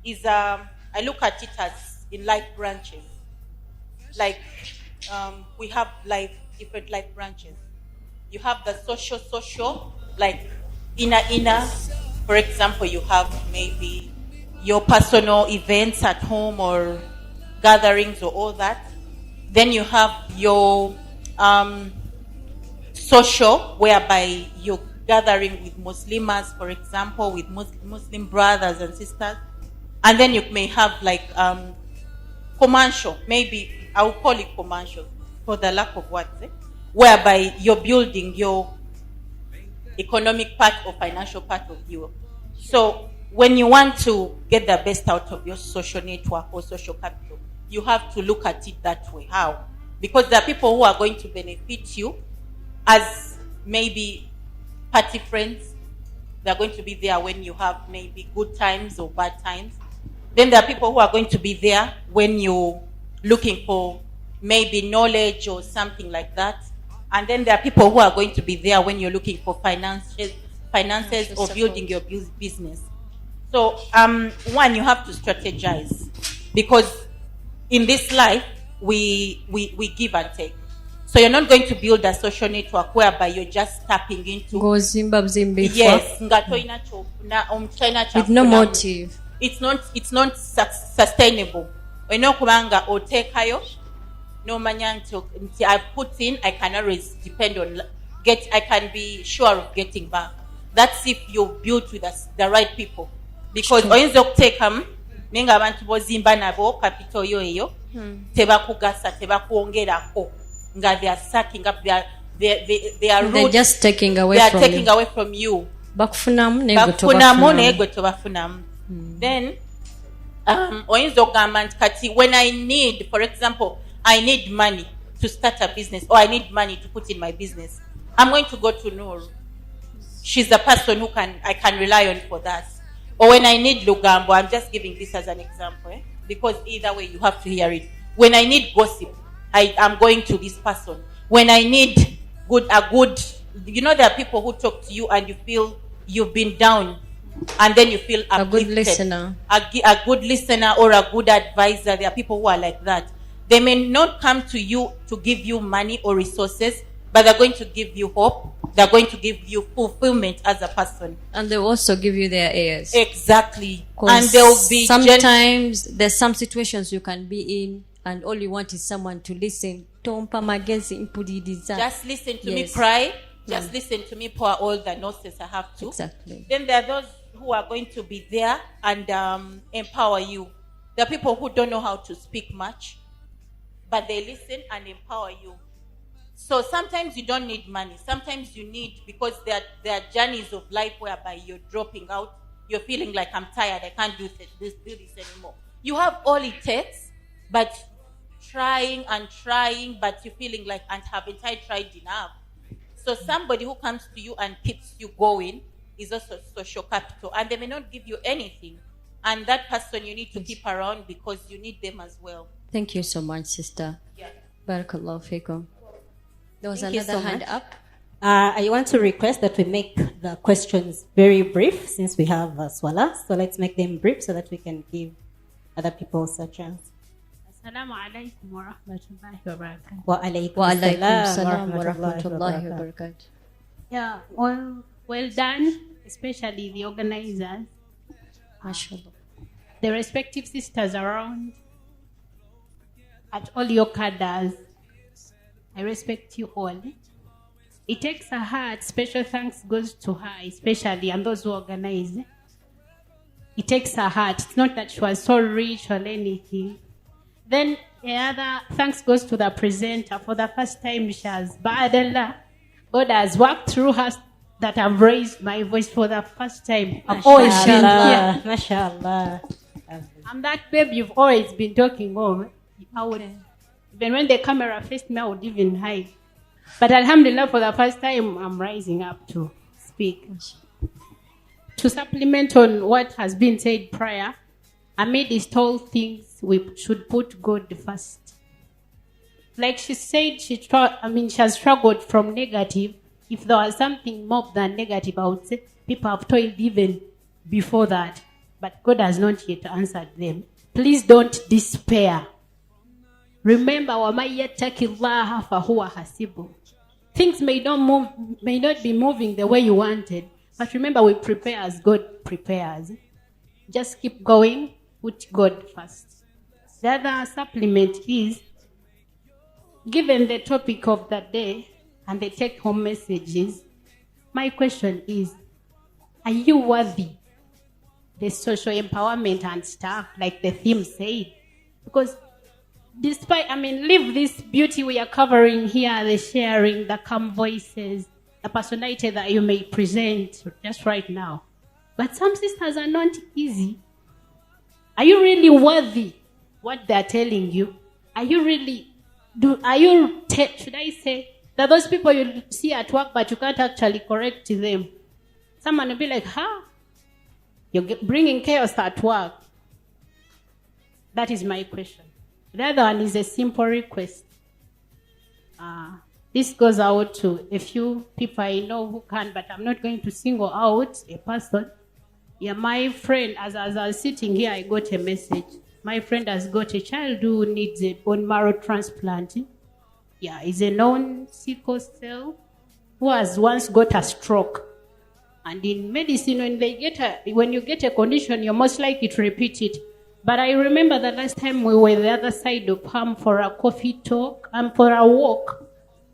is I look at it as in life branches. Like we have different life branches. You have the social, like inner. For example, you have maybe your personal events at home or gatherings or all that. Then you have your social, whereby you're gathering with Muslimas, for example, with Muslim brothers and sisters. And then you may have like commercial, maybe I will call it commercial for the lack of words, whereby you're building your economic part or financial part of you. So when you want to get the best out of your social network or social capital, you have to look at it that way. How? Because there are people who are going to benefit you as maybe party friends. They're going to be there when you have maybe good times or bad times. Then there are people who are going to be there when you're looking for maybe knowledge or something like that. And then there are people who are going to be there when you're looking for finances or building your business. So, one, you have to strategize, because in this life, we give and take. So you're not going to build a social network whereby you're just tapping into. Yes, with no motive. It's not sustainable. When no kubanga otekayo, no manya nti I put in, I can always depend on I can be sure of getting back. That's if you build with the right people. Because oyinza okutekamu nenga abantu bozimba nabo capital yo eyo tebakugasa tebakuongerako nga they are sucking up they are rude, they're just taking away from you. Bakufunamu negwe tobafunamu. Then oyinza okugamba nti kati when I need, for example, I need money to start a business, or I need money to put in my business, I'm going to go to Nulu. She's the person who I can rely on for that. Or when I need Lugambo, I'm just giving this as an example, because either way you have to hear it. When I need gossip, I'm going to this person. When I need a good, there are people who talk to you and you feel you've been down, and then you feel uplifted. A good listener. A good listener or a good advisor. There are people who are like that. They may not come to you to give you money or resources, but they're going to give you hope. They're going to give you fulfillment as a person. And they'll also give you their ears. Exactly. And they'll be sometimes there's some situations you can be in and all you want is someone to listen. Just listen to me cry. Just listen to me pour all the nonsense I have to. Exactly. Then there are those who are going to be there and empower you. There are people who don't know how to speak much, but they listen and empower you. So sometimes you don't need money. Sometimes you need, because there are journeys of life whereby you're dropping out. You're feeling like, I'm tired. I can't do this anymore. You have all it takes, but trying, but you're feeling like, and haven't I tried enough? So somebody who comes to you and keeps you going is also social capital. And they may not give you anything. And that person you need to keep around because you need them as well. Thank you so much, sister. Yeah. Barakallahu fikum. There was Thank you another so hand much. up. I want to request that we make the questions very brief since we have Swala. So let's make them brief so that we can give other people a chance. Assalamu alaikum wa rahmatullahi wa barakatuh. Wa alaikum Salam wa rahmatullahi wa barakatuh. Yeah, well done, especially the organizers. MashaAllah. The respective sisters around, at all your cadres. I respect you all. It takes a heart. Special thanks goes to her, especially, and those who organize. It takes a heart. It's not that she was so rich or anything. Then the other thanks goes to the presenter. For the first time, she has Ba'adallah. God has worked through her that I've raised my voice for the first time. I've always been here. MashaAllah. I'm that babe you've always been talking of. Even when the camera faced me, I would even hide. But alhamdulillah, for the first time, I'm rising up to speak. To supplement on what has been said prior, amidst all things, we should put God first. Like she said, she has struggled from negative. If there was something more than negative, I would say people have toiled even before that. But God has not yet answered them. Please don't despair. Remember, things may not be moving the way you wanted, but remember, we prepare as God prepares. Just keep going, put God first. The other supplement is, given the topic of the day and the take-home messages, my question is, are you worthy the social empowerment and stuff like the theme said? Because leave this beauty we are covering here, the sharing, the calm voices, the personality that you may present just right now. But some sisters are not easy. Are you really worthy what they're telling you? Are you really, should I say, that those people you see at work but you can't actually correct them? Someone will be like, you're bringing chaos at work. That is my question. The other one is a simple request. This goes out to a few people I know who can, but I'm not going to single out a person. Yeah, my friend, as I was sitting here, I got a message. My friend has got a child who needs a bone marrow transplant. Yeah, he's a non-sickle cell who has once got a stroke. And in medicine, when you get a condition, you're most likely to repeat it. But I remember the last time we were the other side of Palm for a coffee talk and for a walk.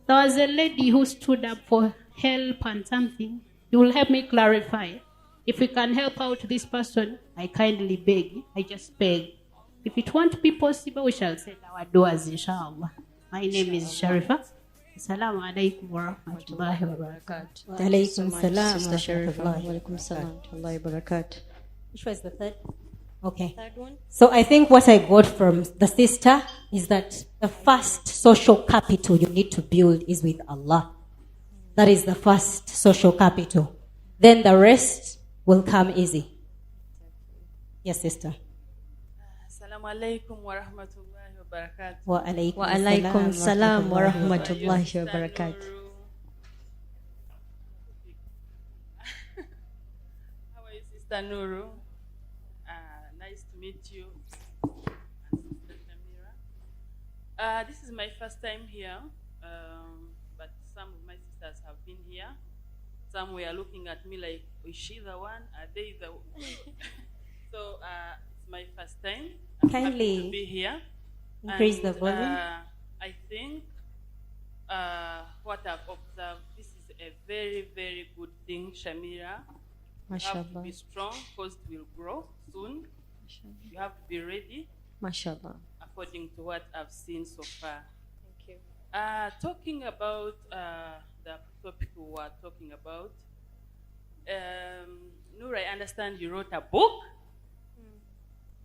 There was a lady who stood up for help and something. You will help me clarify. If we can help out this person, I kindly beg. I just beg. If it won't be possible, we shall set our doors, inshallah. My name is Sharifah. Assalamu alaikum wa rahmatullahi wa barakatuh. Wa alaikum salam Sister wa Sharifah. rahmatullahi Wa alaikum salam wa rahmatullahi wa barakatuh. Which was the third? Okay. Third one? So I think what I got from the sister is that the first social capital you need to build is with Allah. That is the first social capital. Then the rest will come easy. Yes, sister. Assalamu alaikum wa rahmatullahi wa barakatuh. Wa alaikum Wa alaikum salam wa rahmatullahi wa barakatuh. How are you, Sister Nuru? Nice to meet you. And Sister Shamirah. This is my first time here, but some of my sisters have been here. Some were looking at me like, is she the one? Are they the one? So it's my first time. I'm Kindly happy to be here. increase the volume. I think what I've observed, this is a very, very good thing, Shamirah. You have to be strong because it will grow soon. You have to be ready. MashaAllah. According to what I've seen so far. Thank you. Talking about the topic we were talking about, Noor, I understand you wrote a book.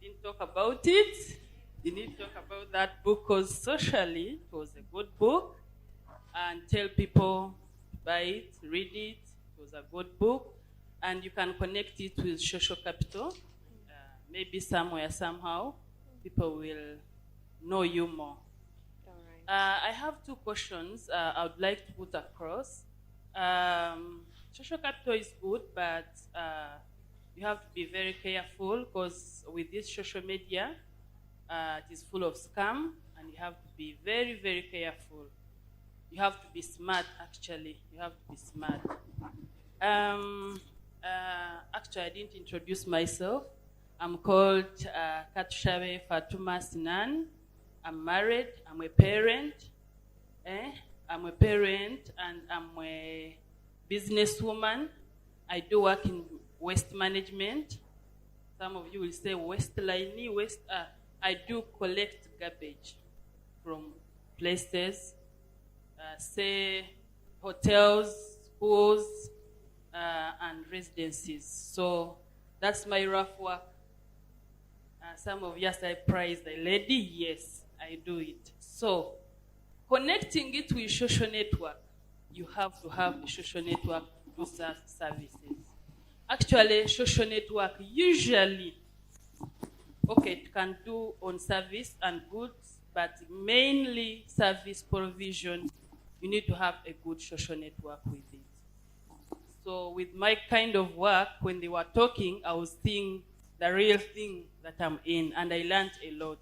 Didn't talk about it. You need to talk about that book because socially it was a good book. And tell people to buy it, read it. It was a good book. And you can connect it with social capital. Maybe somewhere, somehow, people will know you more. I have two questions I would like to put across. Social capital is good, but you have to be very careful because with this social media, it is full of scam, and you have to be very, very careful. You have to be smart, actually. You have to be smart. Actually, I didn't introduce myself. I'm called Katushabe Fatuma Sinan. I'm married. I'm a parent. I'm a parent and I'm a businesswoman. I do work in waste management. Some of you will say waste line. I do collect garbage from places, say hotels, schools, and residencies. So that's my rough work. Some of you are surprised, the lady, yes, I do it. So, connecting it with social network, you have to have a social network to do services. Actually, social network usually, okay, it can do on service and goods, but mainly service provision, you need to have a good social network with it. So with my kind of work, when they were talking, I was seeing the real thing that I'm in, and I learned a lot.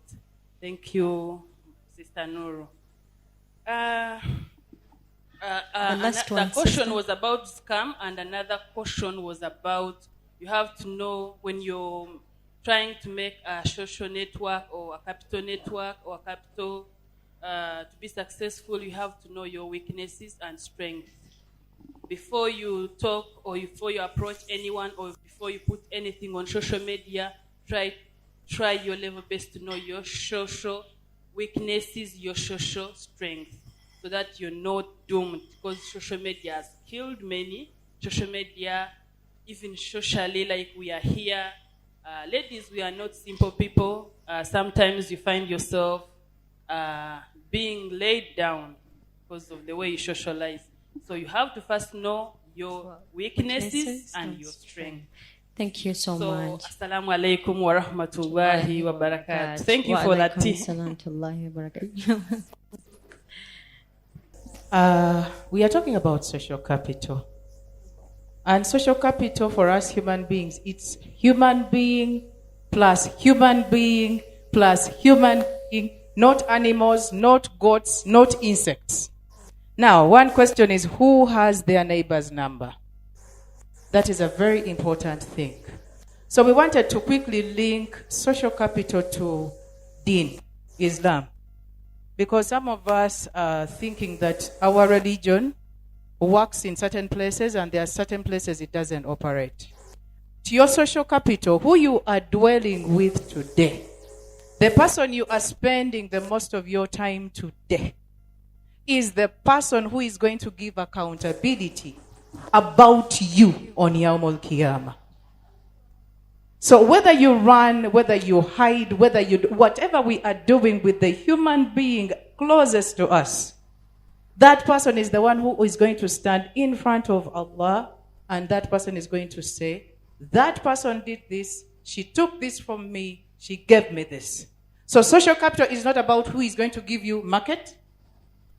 Thank you, Sister Nuru. The question was about scam, and another question was about you have to know when you're trying to make a social network or a capital network or a capital to be successful, you have to know your weaknesses and strengths. Before you talk or before you approach anyone or before you put anything on social media, try your level best to know your social weaknesses, your social strengths, so that you're not doomed, because social media has killed many. Social media, even socially, like we are here, ladies, we are not simple people. Sometimes you find yourself being laid down because of the way you socialize. So you have to first know your weaknesses and your strength. Thank you so much. Assalamu alaikum wa rahmatullahi wa barakatuh. Thank you for that tea. We are talking about social capital. And social capital for us human beings, it's human being plus human being plus human being, not animals, not goats, not insects. Now, one question is, who has their neighbor's number? That is a very important thing. So we wanted to quickly link social capital to Deen, Islam. Because some of us are thinking that our religion works in certain places and there are certain places it doesn't operate. To your social capital, who you are dwelling with today, the person you are spending the most of your time today, is the person who is going to give accountability about you on Yawmul Qiyamah. So whether you run, whether you hide, whether you do, whatever we are doing with the human being closest to us, that person is the one who is going to stand in front of Allah, and that person is going to say, that person did this, she took this from me, she gave me this. So social capital is not about who is going to give you market.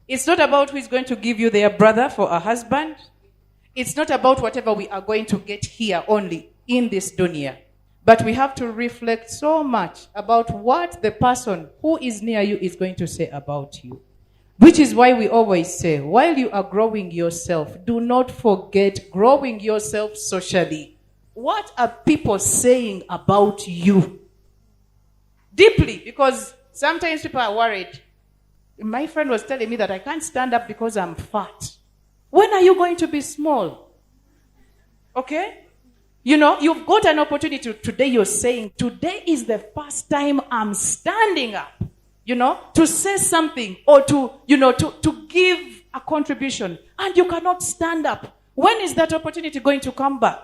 It's not about who is going to give you their brother for a husband. It's not about whatever we are going to get here only in this dunya. But we have to reflect so much about what the person who is near you is going to say about you. Which is why we always say, while you are growing yourself, do not forget growing yourself socially. What are people saying about you? Deeply, because sometimes people are worried. My friend was telling me that I can't stand up because I'm fat. When are you going to be small? Okay? You know, you've got an opportunity. Today you're saying, today is the first time I'm standing up, you know, to say something or to, you know, to give a contribution. And you cannot stand up. When is that opportunity going to come back?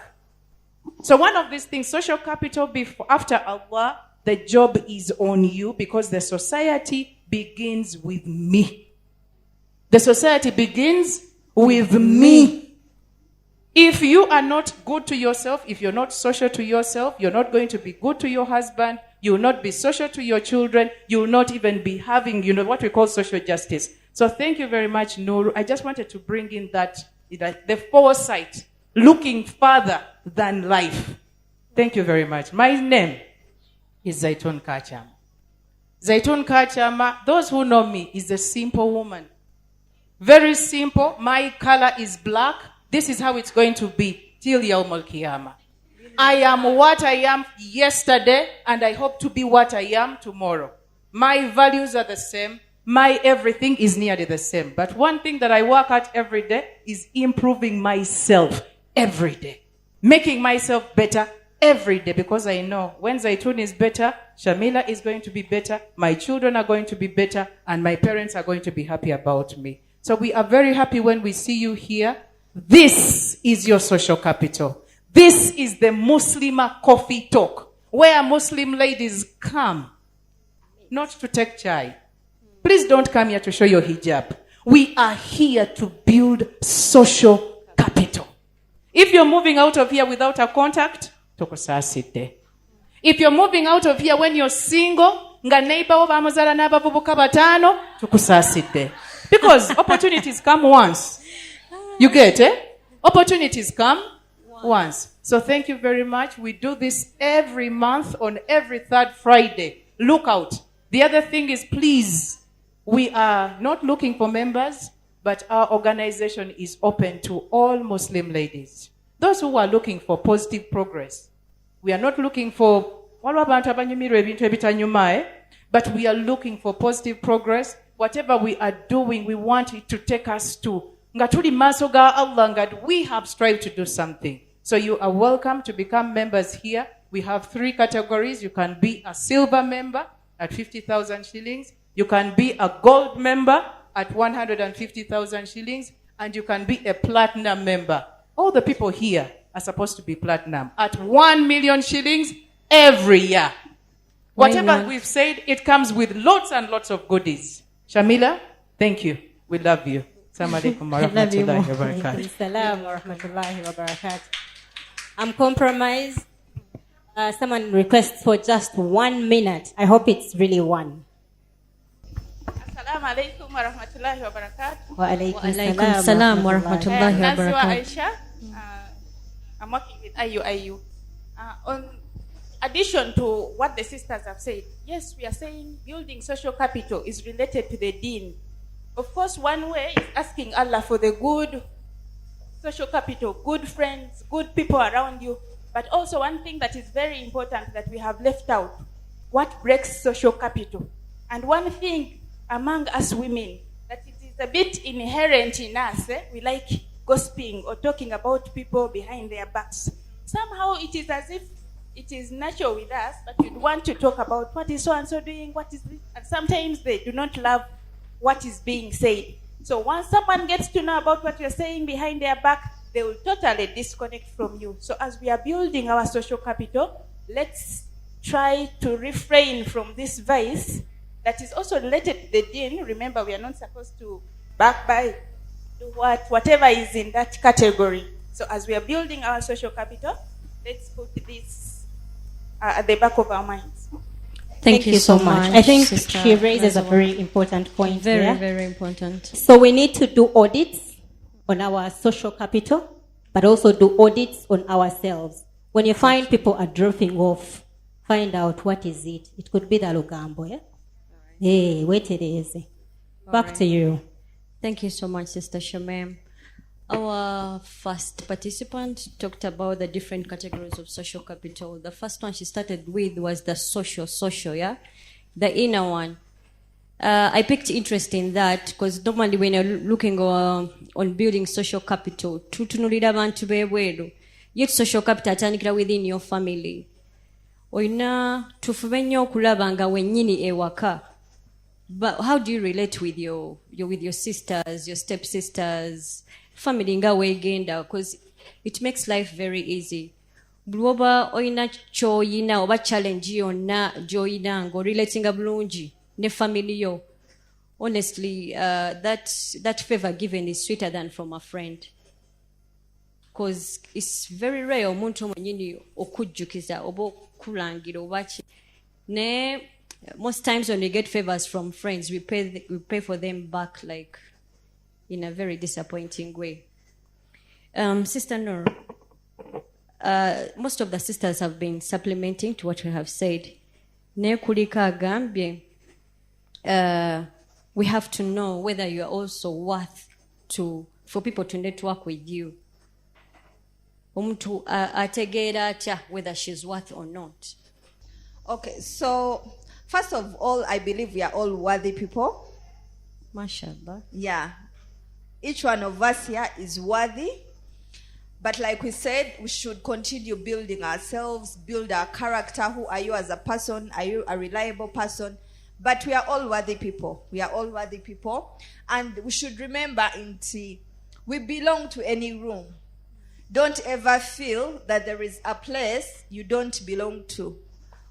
So one of these things, social capital, after Allah, the job is on you because the society begins with me. The society begins with me. If you are not good to yourself, if you're not social to yourself, you're not going to be good to your husband, you will not be social to your children, you will not even be having, you know, what we call social justice. So thank you very much, Nuru. I just wanted to bring in that the foresight, looking further than life. Thank you very much. My name is Zaitun Kachama. Zaitun Kachama, those who know me, is a simple woman. Very simple. My color is black. This is how it's going to be till Yawmul Qiyamah. I am what I am yesterday, and I hope to be what I am tomorrow. My values are the same. My everything is nearly the same. But one thing that I work at every day is improving myself every day. Making myself better every day, because I know when Zaitun is better, Shamirah is going to be better, my children are going to be better, and my parents are going to be happy about me. So we are very happy when we see you here. This is your social capital. This is the Muslimah coffee talk, where Muslim ladies come, not to take chai. Please don't come here to show your hijab. We are here to build social capital. If you're moving out of here without a contact, if you're moving out of here when you're single, because opportunities come once. You get it? Opportunities come once. So thank you very much. We do this every month on every third Friday. Look out. The other thing is, please, we are not looking for members, but our organization is open to all Muslim ladies. Those who are looking for positive progress. We are not looking for, but we are looking for positive progress. Whatever we are doing, we want it to take us to we have strived to do something. So you are welcome to become members here. We have 3 categories. You can be a silver member at 50,000 shillings. You can be a gold member at 150,000 shillings. And you can be a platinum member. All the people here are supposed to be platinum at 1 million shillings every year. Whatever we've said, it comes with lots and lots of goodies. Shamirah, thank you. We love you. Assalamu alaikum wa rahmatullahi wa barakatuh. Salam wa rahmatullahi wa barakatuh. I'm compromised. Someone requests for just 1 minute. I hope it's really one. Assalamu alaikum wa rahmatullahi wa barakatuh. Wa Alaikum salam wa rahmatullahi wa Naziwa barakatuh. Aisha. I'm working with IUIU. On addition to what the sisters have said, yes, we are saying building social capital is related to the deen. Of course, one way is asking Allah for the good social capital, good friends, good people around you. But also one thing that is very important that we have left out, what breaks social capital. And one thing among us women, that it is a bit inherent in us, we like gossiping or talking about people behind their backs. Somehow it is as if it is natural with us, but you'd want to talk about what is so-and-so doing, what is this, and sometimes they do not love what is being said. So once someone gets to know about what you're saying behind their back, they will totally disconnect from you. So as we are building our social capital, let's try to refrain from this vice that is also related to the deen. Remember, we are not supposed to backbite, do whatever is in that category. So as we are building our social capital, let's put this at the back of our minds. Thank you so much. I think Sister she raises a Naziwa. very important point Very, there. very important. So we need to do audits on our social capital, but also do audits on ourselves. When you find people are dropping off, find out what is it. It could be the Lugambo, yeah? Hey, wait it is. Back to you. Thank you so much, Sister Shamirah. Our first participant talked about the different categories of social capital. The first one she started with was the social, yeah? The inner one. I picked interest in that because normally when you're looking on building social capital, tutunulira abantu bebweru. Yet social capital atandikira within your family. Oyina tufube nnyo okulaba nga wennyini ewaka. But how do you relate with your sisters, your stepsisters, family nga weegenda? Because it makes life very easy. Bwoba oyina kyoyina oba challenge yonna gy'oyina ng'orelatinga bulungi ne family yo. Honestly, that favor given is sweeter than from a friend. Because it's very rare omuntu omwenyini okujjukiza oba okulangira oba ki. Ne most times when we get favors from friends, we pay for them back like in a very disappointing way. Sister Nur, most of the sisters have been supplementing to what we have said. Ne kulika agambye, we have to know whether you are also worth for people to network with you. Omuntu ategeera atya whether she's worth or not. Okay, so first of all, I believe we are all worthy people. Mashallah. Yeah. Each one of us here is worthy. But like we said, we should continue building ourselves, build our character. Who are you as a person? Are you a reliable person? But we are all worthy people. We are all worthy people. And we should remember, we belong to any room. Don't ever feel that there is a place you don't belong to.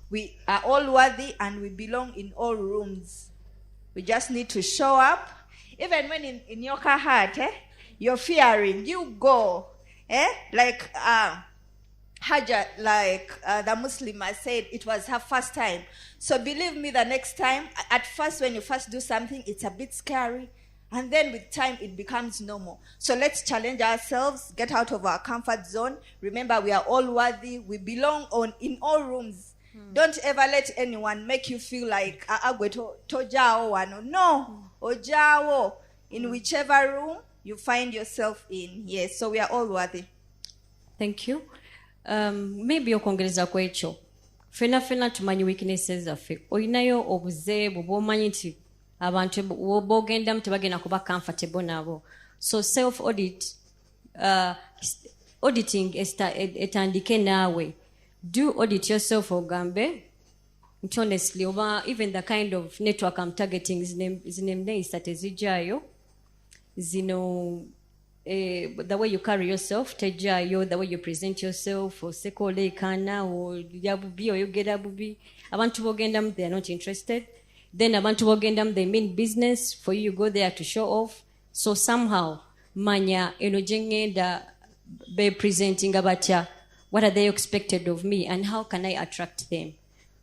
We are all worthy and we belong in all rooms. We just need to show up. Even when in your heart, you're fearing, you go. Like Hajar, the Muslimah said, it was her first time. So believe me, the next time, at first when you first do something, it's a bit scary. And then with time, it becomes normal. So let's challenge ourselves, get out of our comfort zone. Remember, we are all worthy. We belong in all rooms. Don't ever let anyone make you feel like, no, ojawo. In whichever room you find yourself in. Yes, so we are all worthy. Thank you. Maybe okwongereza ku ekyo. Fena tumanyi weaknesses zaffe. Oyinayo obuzeebu bw'omanyi nti abantu b'ogendamu tebagenda kuba comfortable nabo. So self-audit, auditing etandike naawe. Do audit yourself ogambe. Honestly, even the kind of network I'm targeting zinemneisa tezijjayo. Zino the way you carry yourself, tejayo, the way you present yourself, osekole kana, or yabubi, or yogeda bubi. Abantu bogendam, they are not interested. Then abantu bogendam, they mean business. For you go there to show off. So somehow, manya enojengenda be presenting abatya What are they expected of me, and how can I attract them?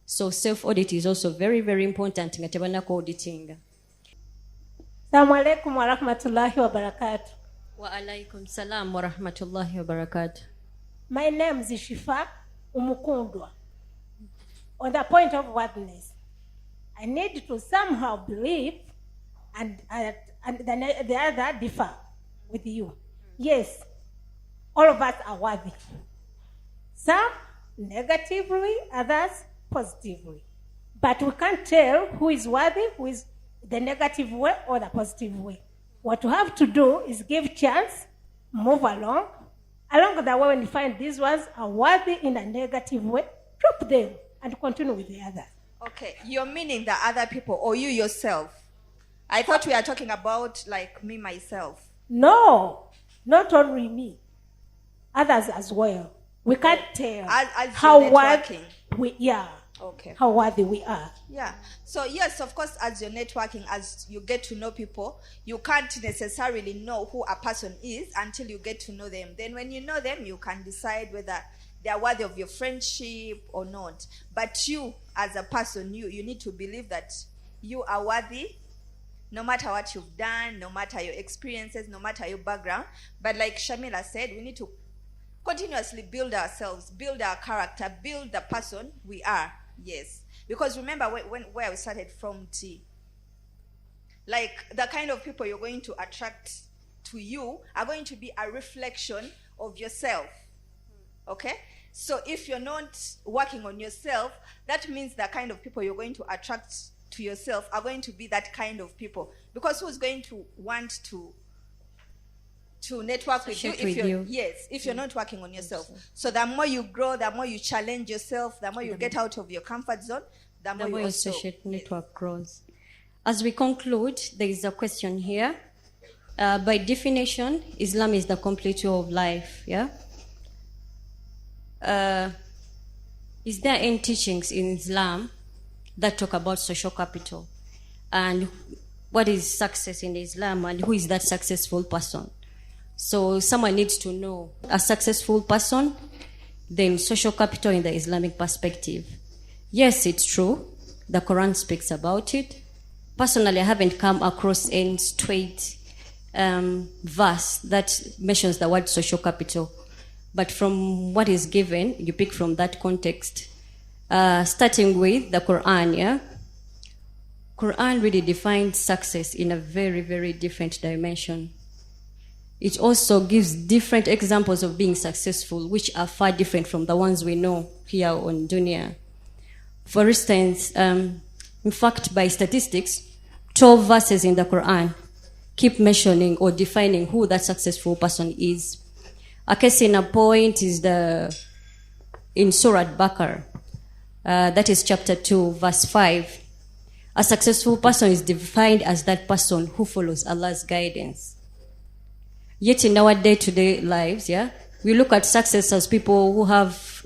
So self-audit is also very, very important. Auditing. Assalamu alaikum wa rahmatullahi wa barakatuh. Wa alaikum salam wa rahmatullahi wa barakatuh. My name is Shifa Umukundwa. On the point of worthiness, I need to somehow believe and the other differ with you. Yes, all of us are worthy. Some negatively, others positively. But we can't tell who is worthy, who is the negative way or the positive way. What you have to do is give chance, move along. Along the way, when you find these ones are worthy in a negative way, drop them and continue with the others. Okay, you're meaning the other people or you yourself? I thought we are talking about like me, myself. No, not only me. Others as well. We can't tell as how worthy we are. Okay. How worthy we are. Yeah. So yes, of course, as you're networking, as you get to know people, you can't necessarily know who a person is until you get to know them. Then when you know them, you can decide whether they are worthy of your friendship or not. But you, as a person, you need to believe that you are worthy, no matter what you've done, no matter your experiences, no matter your background. But like Shamirah said, we need to continuously build ourselves, build our character, build the person we are. Yes. Because remember where we started from, like the kind of people you're going to attract to you are going to be a reflection of yourself. Okay? So if you're not working on yourself, that means the kind of people you're going to attract to yourself are going to be that kind of people. Because who's going to want to network with you if you're not working on yourself? So the more you grow, the more you challenge yourself, the more you get out of your comfort zone, the more your associate network grows. As we conclude, there is a question here. By definition, Islam is the complete way of life. Yeah. Is there any teachings in Islam that talk about social capital, and what is success in Islam, and who is that successful person? So someone needs to know a successful person, then social capital in the Islamic perspective. Yes, it's true. The Quran speaks about it. Personally, I haven't come across any straight verse that mentions the word social capital. But from what is given, you pick from that context. Starting with the Quran, yeah? Quran really defines success in a very, very different dimension. It also gives different examples of being successful, which are far different from the ones we know here on dunya. For instance, in fact, by statistics, 12 verses in the Quran keep mentioning or defining who that successful person is. A case in a point is in Surah Al-Baqarah, that is chapter 2, verse 5. A successful person is defined as that person who follows Allah's guidance. Yet in our day-to-day lives, yeah, we look at success as people who have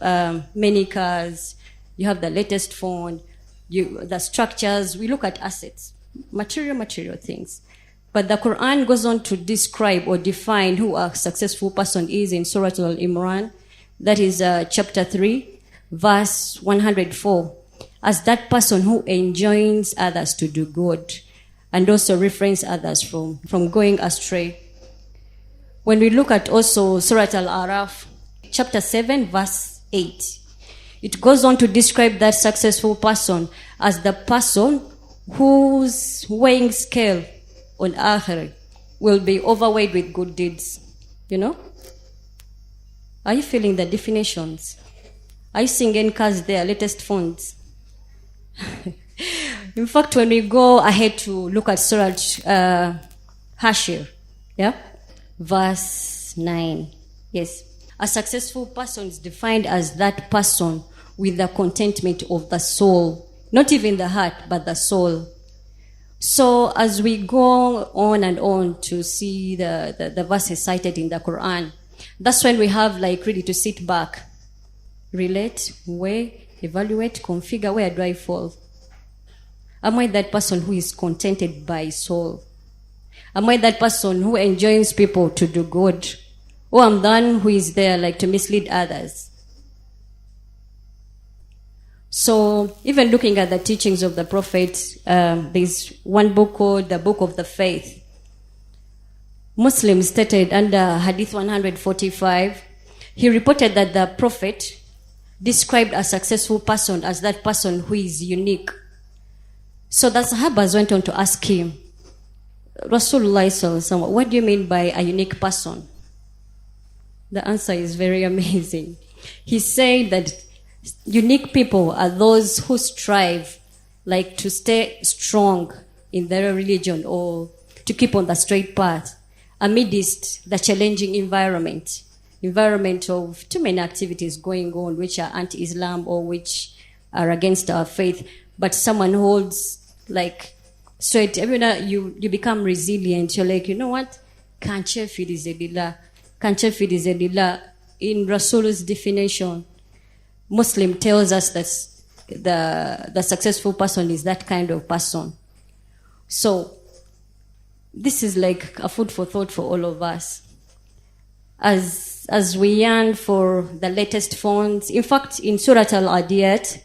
many cars, you have the latest phone, the structures. We look at assets, material things. But the Quran goes on to describe or define who a successful person is in Surah Al-Imran, that is chapter 3, verse 104, as that person who enjoins others to do good and also refrains others from going astray. When we look at also Surah Al-Araf, chapter 7, verse 8, it goes on to describe that successful person as the person whose weighing scale on Akhirah will be overweighed with good deeds. You know? Are you feeling the definitions? Are you seeing any cars there, latest phones? In fact, when we go ahead to look at Surah Hashir, yeah? Verse 9. Yes. A successful person is defined as that person with the contentment of the soul. Not even the heart, but the soul. So as we go on and on to see the verses cited in the Quran, that's when we have like really to sit back, relate, weigh, evaluate, configure, where do I fall? Am I that person who is contented by soul? Am I that person who enjoins people to do good? Or am I the one who is there like to mislead others? So even looking at the teachings of the Prophet, there's one book called the Book of the Faith. Muslims stated under Hadith 145, he reported that the Prophet described a successful person as that person who is unique. So the Sahabas went on to ask him, Rasulullah sallallahu alaihi wasallam, what do you mean by a unique person? The answer is very amazing. He said that unique people are those who strive like to stay strong in their religion or to keep on the straight path amidst the challenging environment of too many activities going on which are anti-Islam or which are against our faith. But someone holds like straight, you become resilient. You're like, you know what? Kanche fidizedila. In Rasul's definition, Muslim tells us that the successful person is that kind of person. So this is like a food for thought for all of us. As we yearn for the latest phones. In fact, in Surah Al-Adiyat,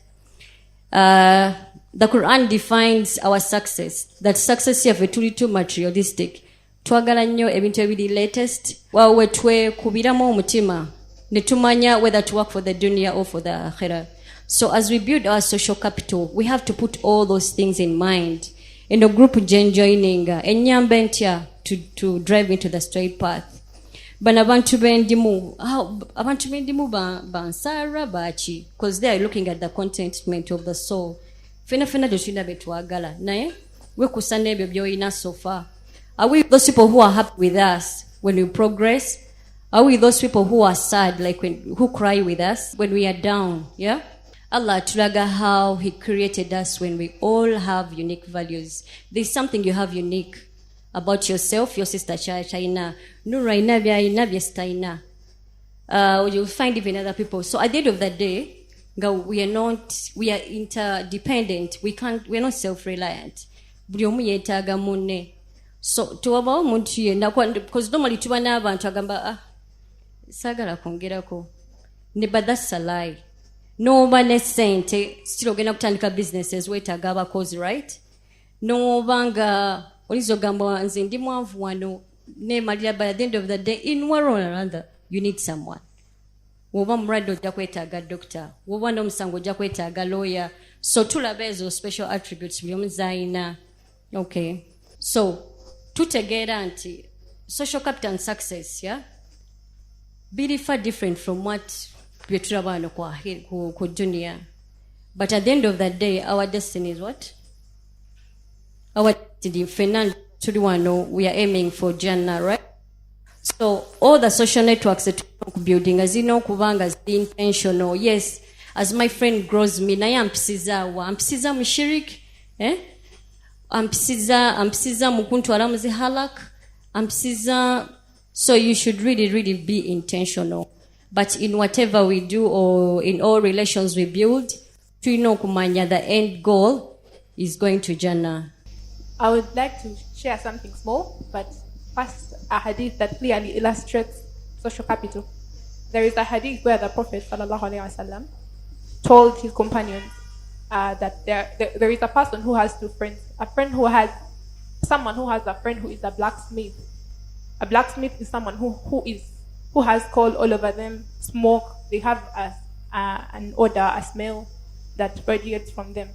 the Quran defines our success. That success here is too materialistic. Twagala nnyo ebintu ebiri latest. Wawe twe kubiramu omutima. Netumanya whether to work for the dunya or for the akhirah. So as we build our social capital, we have to put all those things in mind. In the group joining enyambentia to drive into the straight path. Bana abantu bendimu bansara bachi, because they are looking at the contentment of the soul. Fena doshinda betwagala naye we kusana ebyo byoyina so far. Are we those people who are happy with us when we progress? Are we those people who are sad, like who cry with us when we are down? Yeah? Allah tulaga how He created us when we all have unique values. There's something you have unique about yourself, your sister China. Nuraina Staina. You'll find even other people. So at the end of the day, we are interdependent. We're not self-reliant. So tuwaba omuntu yenna because normally tuba n'abantu agamba sagala kwongerako ne, but that's a lie. Noba ne sente still ogenda kutandika businesses weetaaga abakozi, right? Noba nga olizogamba nze ndi mwanvu wano nemalira, but at the end of the day, in one or another, you need someone. Woba mulwadde ojja kwetaaga doctor, woba n'omusango ojja kwetaaga lawyer. So tulaba ezo special attributes buli omu z'alina. Okay, so tutegeera nti social capital and success, yeah, biri far different from what bye tulaba wano ku dunia. But at the end of the day, our destiny is what? Our destiny, fena tuli wano, we are aiming for Jannah, right? So all the social networks that we're building, as you know, kubanga zili intentional. Yes, as my friend grows me, naye ampisiza mushirik, ampisiza mukuntwala muzi halak, ampisiza. So you should really be intentional. But in whatever we do or in all relations we build, tuino kumanya, the end goal is going to Jannah. I would like to share something small, but first a hadith that clearly illustrates social capital. There is a hadith where the Prophet ﷺ told his companions that there is a person who has two friends. Someone who has a friend who is a blacksmith. A blacksmith is someone who has coal all over them, smoke. They have an odor, a smell that radiates from them.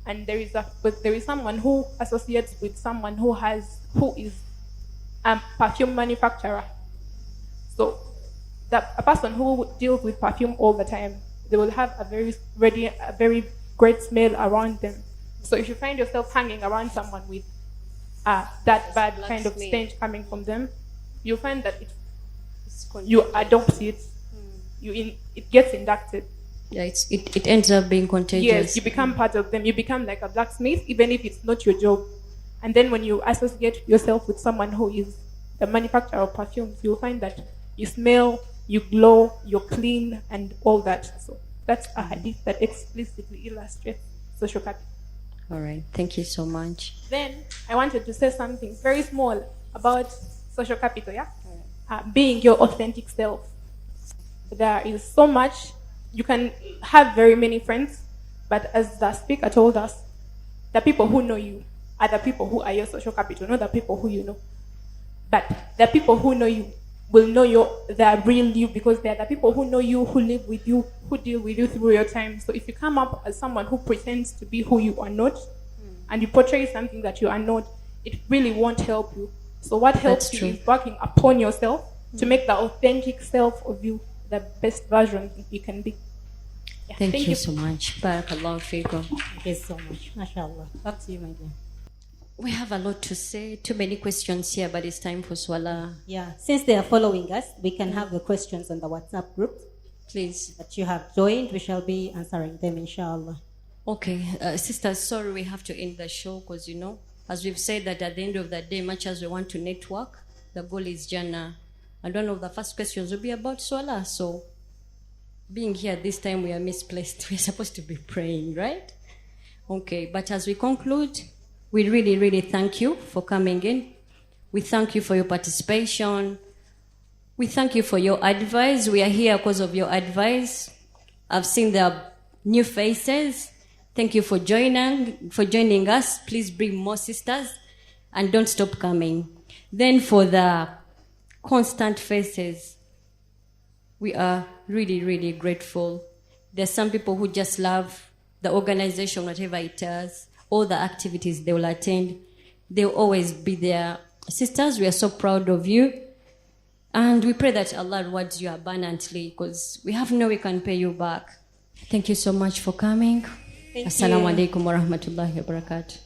And there is someone who associates with someone who is a perfume manufacturer. So a person who deals with perfume all the time, they will have a very great smell around them. So if you find yourself hanging around someone with that bad kind of stench coming from them, you'll find that you adopt it. It gets inducted. Yeah, it ends up being contagious. Yes, you become part of them. You become like a blacksmith, even if it's not your job. And then when you associate yourself with someone who is a manufacturer of perfumes, you'll find that you smell, you glow, you're clean, and all that. So that's a hadith that explicitly illustrates social capital. All right, thank you so much. Then I wanted to say something very small about social capital, yeah? Being your authentic self. There is so much. You can have very many friends, But as the speaker told us, the people who know you are the people who are your social capital, not the people who you know. But the people who know you will know the real you, because they're the people who know you, who live with you, who deal with you through your time. So if you come up as someone who pretends to be who you are not, and you portray something that you are not, it really won't help you. So what helps you is working upon yourself to make the authentic self of you the best version you can be. Yeah, Thank you so much. Barakallahu feekum. Thank you so much. MashaAllah. Back to you, my dear. We have a lot to say, too many questions here, but it's time for Swala. Yeah, since they are following us, we can have the questions on the WhatsApp group. Please. That you have joined. We shall be answering them, inshallah. Okay, sisters, sorry we have to end the show because, as we've said that at the end of the day, much as we want to network, the goal is Jannah. And one of the first questions will be about Swala. So, being here this time, we are misplaced. We're supposed to be praying, right? Okay, but as we conclude, we really, really thank you for coming in. We thank you for your participation. We thank you for your advice. We are here because of your advice. I've seen the new faces. Thank you for joining us. Please bring more sisters and don't stop coming. Then for the constant faces, we are really, really grateful. There's some people who just love the organization, whatever it is, all the activities they will attend. They'll always be there. Sisters, we are so proud of you. And we pray that Allah rewards you abundantly because we have no way we can pay you back. Thank you so much for coming. Assalamu alaikum wa rahmatullahi wa barakatuh.